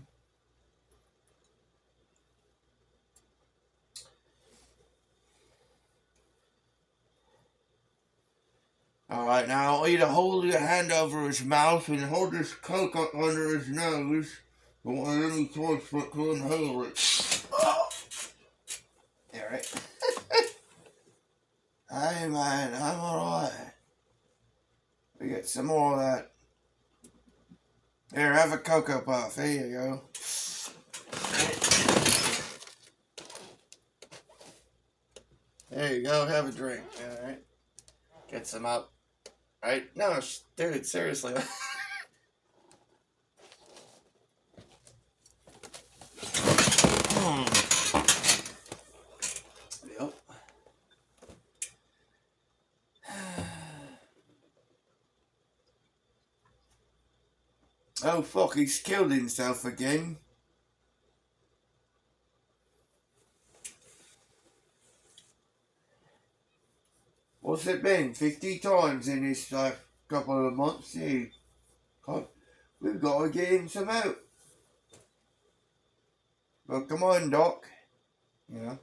Alright, now I want you to hold your hand over his mouth and hold this coke up under his nose. Don't want any choice but to inhale it. Oh. Yeah, right. Hey man, I'm alright. We get some more of that. Here, have a Cocoa Puff. Here you go. There you go, have a drink. Alright. Get some up. Right? No, dude, seriously. Yep. Oh fuck, he's killed himself again. What's it been? 50 times in this couple of months? Yeah. We've got to get him some out. But come on, Doc. You know.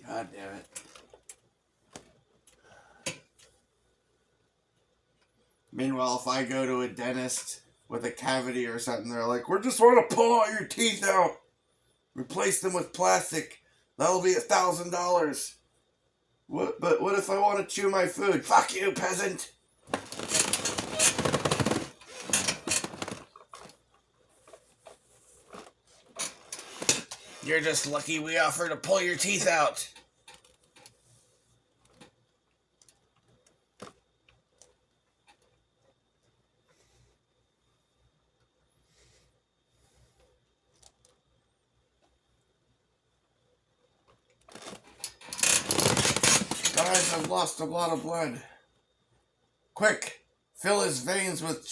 God damn it. Meanwhile, if I go to a dentist with a cavity or something, they're like, we just want to pull all your teeth out. Replace them with plastic. That'll be $1,000. But what if I want to chew my food? Fuck you, peasant. You're just lucky we offer to pull your teeth out. Guys, I've lost a lot of blood. Quick, fill his veins with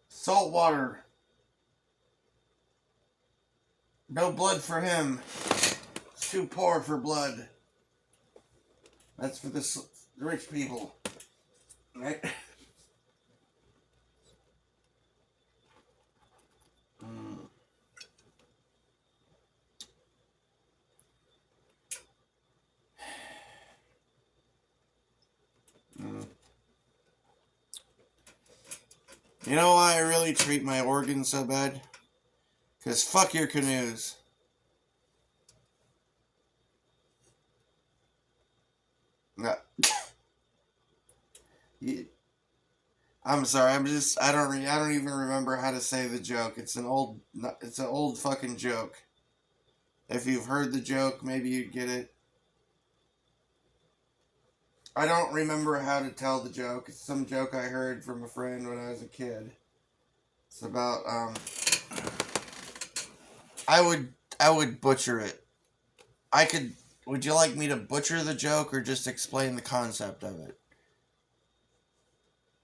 salt water. No blood for him. It's too poor for blood. That's for the rich people. Right? You know why I really treat my organs so bad? Because fuck your canoes. No. I'm sorry. I don't even remember how to say the joke. It's an old fucking joke. If you've heard the joke, maybe you'd get it. I don't remember how to tell the joke. It's some joke I heard from a friend when I was a kid. It's about I would butcher it. Would you like me to butcher the joke or just explain the concept of it?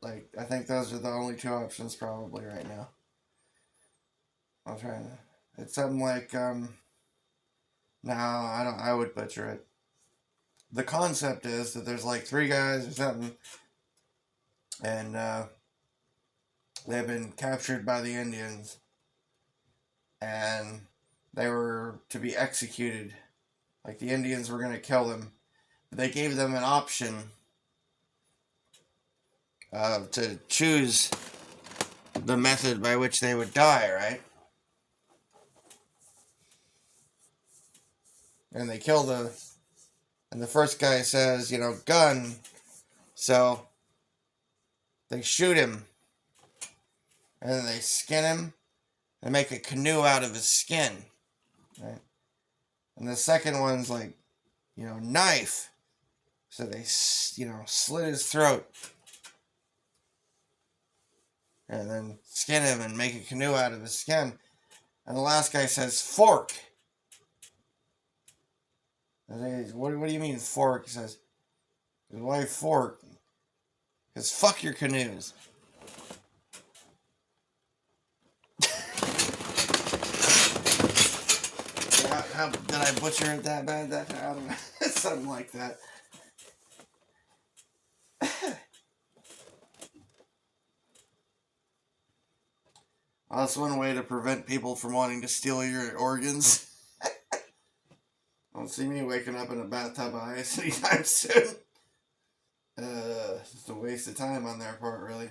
Like, I think those are the only two options probably right now. I'm trying to. It's something like, no, I would butcher it. The concept is that there's like three guys or something, and they've been captured by the Indians, and they were to be executed. Like, the Indians were going to kill them. But they gave them an option to choose the method by which they would die, right? And they kill the And the first guy says, gun. So they shoot him. And then they skin him and make a canoe out of his skin. Right? And the second one's like, knife. So they, slit his throat. And then skin him and make a canoe out of his skin. And the last guy says, fork. And they, what do you mean fork? He says, why fork? Because fuck your canoes. Did I butcher it that bad? I don't know. Something like that. That's one way to prevent people from wanting to steal your organs. Don't see me waking up in a bathtub of ice anytime soon. Just a waste of time on their part, really.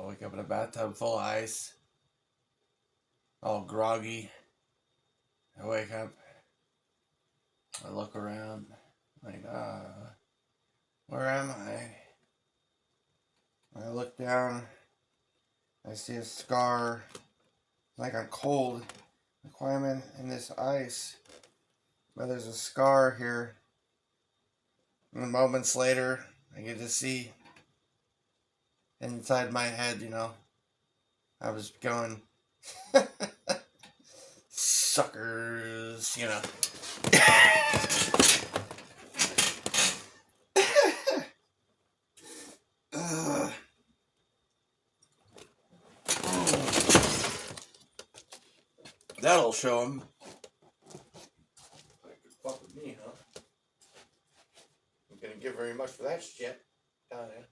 Wake up in a bathtub full of ice. All groggy. I wake up. I look around. Like, where am I? I look down. I see a scar. Like I'm cold. Like, why am I in this ice? But there's a scar here. And moments later, I get to see inside my head, I was going, suckers, That'll show them. Like, fuck with me, huh? I'm gonna give very much for that shit. Down there.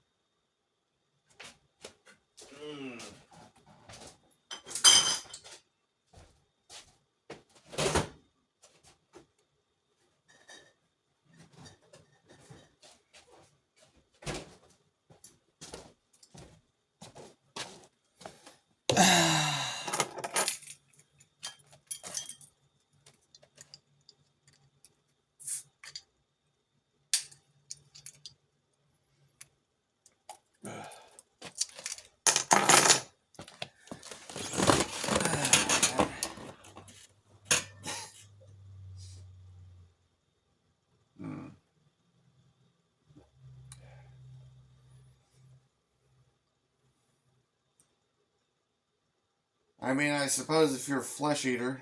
I mean, I suppose if you're a flesh eater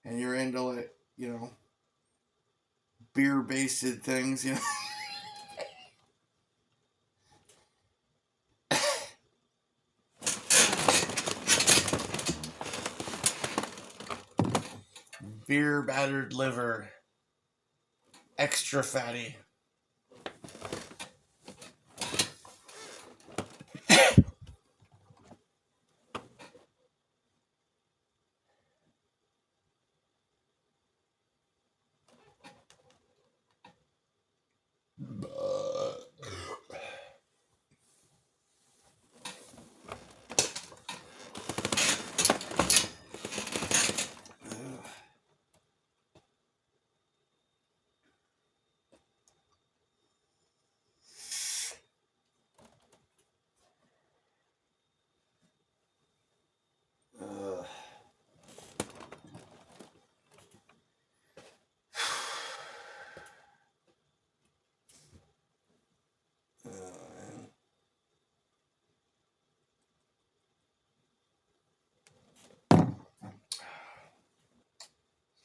and you're into like, beer-based things, beer battered liver, extra fatty.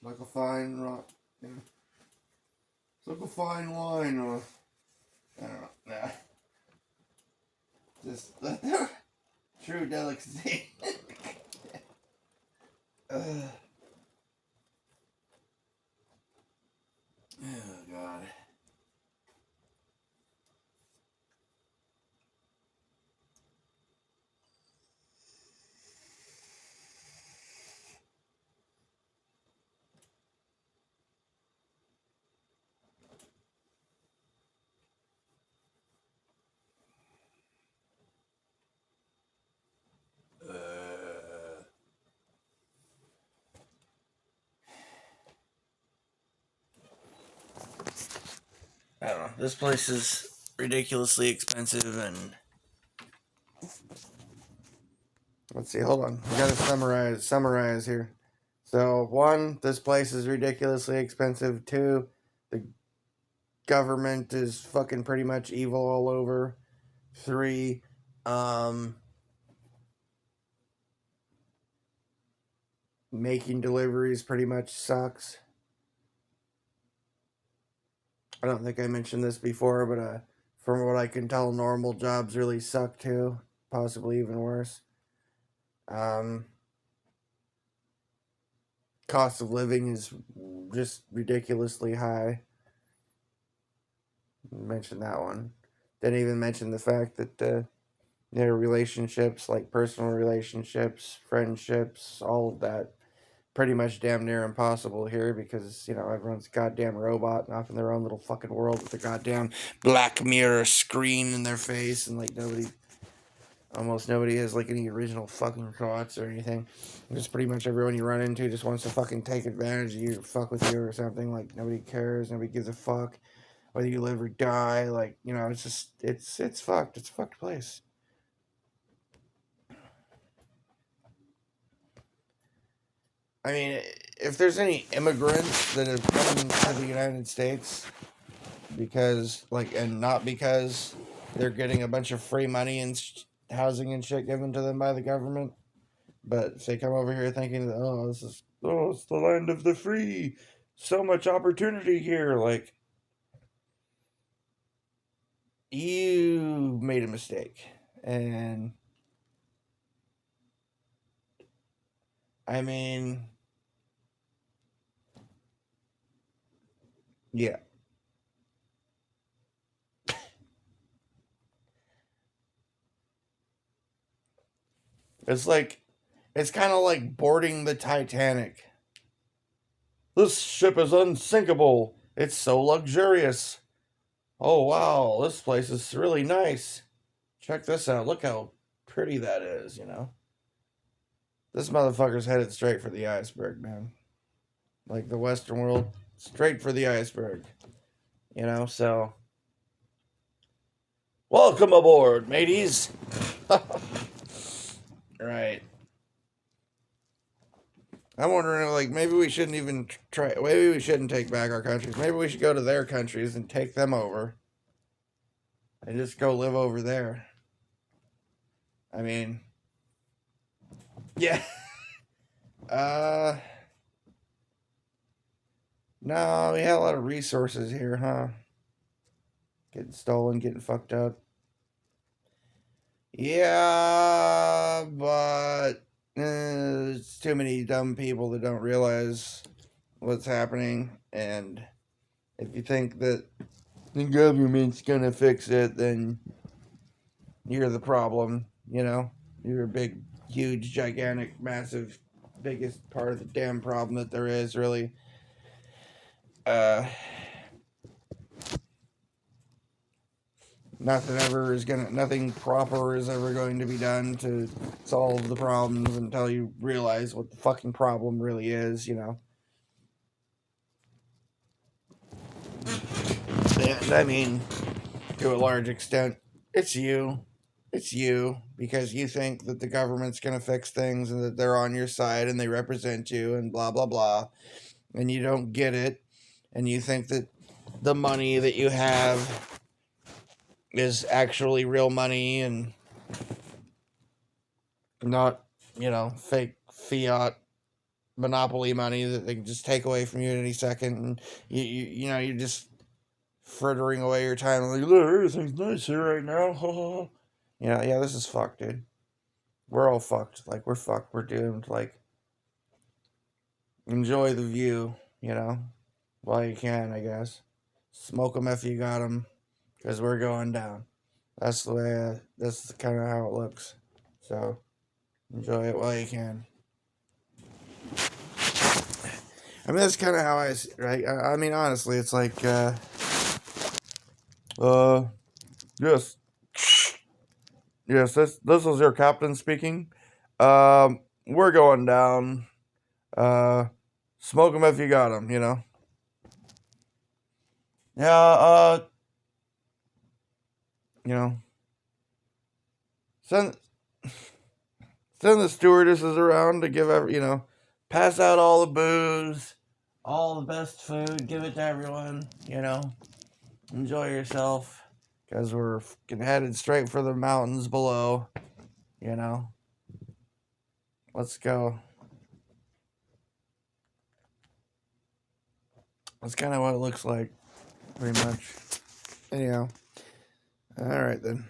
Like a fine rock. Yeah. It's like a fine wine, or I don't know. Nah. Just true delicacy. Oh, God. I don't know. This place is ridiculously expensive, and let's see. Hold on. I gotta summarize here. So, one, this place is ridiculously expensive. Two, the government is fucking pretty much evil all over. Three, um, making deliveries pretty much sucks. I don't think I mentioned this before, but from what I can tell, normal jobs really suck too. Possibly even worse. Um, Cost of living is just ridiculously high. Mention that one. Didn't even mention the fact that their relationships, like personal relationships, friendships, all of that, pretty much damn near impossible here because, everyone's goddamn robot and off in their own little fucking world with a goddamn Black Mirror screen in their face, and like almost nobody has like any original fucking thoughts or anything. Just pretty much everyone you run into just wants to fucking take advantage of you or fuck with you or something. Like nobody cares, nobody gives a fuck whether you live or die. Like, it's just it's fucked. It's a fucked place. I mean, if there's any immigrants that have come to the United States because, like, and not because they're getting a bunch of free money and housing and shit given to them by the government, but if they come over here thinking that, it's the land of the free, so much opportunity here, like, you made a mistake. And, I mean, yeah. It's like, it's kind of like boarding the Titanic. This ship is unsinkable. It's so luxurious. Oh, wow, this place is really nice. Check this out. Look how pretty that is. This motherfucker's headed straight for the iceberg, man. Like the Western world, straight for the iceberg. So welcome aboard, mateys. Right. I'm wondering, like, maybe we shouldn't even try. Maybe we shouldn't take back our countries. Maybe we should go to their countries and take them over and just go live over there. I mean, yeah. Uh, no, we had a lot of resources here, huh? Getting stolen, getting fucked up. Yeah, but there's too many dumb people that don't realize what's happening. And if you think that the government's gonna fix it, then you're the problem. You're a big, huge, gigantic, massive, biggest part of the damn problem that there is, really. Uh, nothing proper is ever going to be done to solve the problems until you realize what the fucking problem really is. And I mean, to a large extent, it's you. It's you because you think that the government's going to fix things and that they're on your side and they represent you and blah, blah, blah. And you don't get it. And you think that the money that you have is actually real money and not, fake fiat monopoly money that they can just take away from you at any second. And you're just frittering away your time. Like, look, everything's nice here right now. Yeah, this is fucked, dude. We're all fucked. Like, we're fucked. We're doomed. Like, enjoy the view. while you can, I guess. Smoke them if you got them, because we're going down. That's the way, that's kind of how it looks. So, enjoy it while you can. I mean, that's kind of how I see it, right? I mean, honestly, it's like, yes. Yes, this is your captain speaking. We're going down. Uh, smoke them if you got them, you know? Yeah, you know, send send the stewardesses around to give pass out all the booze, all the best food, give it to everyone, enjoy yourself, because we're headed straight for the mountains below, you know. Let's go. That's kind of what it looks like, pretty much. Anyhow, all right then.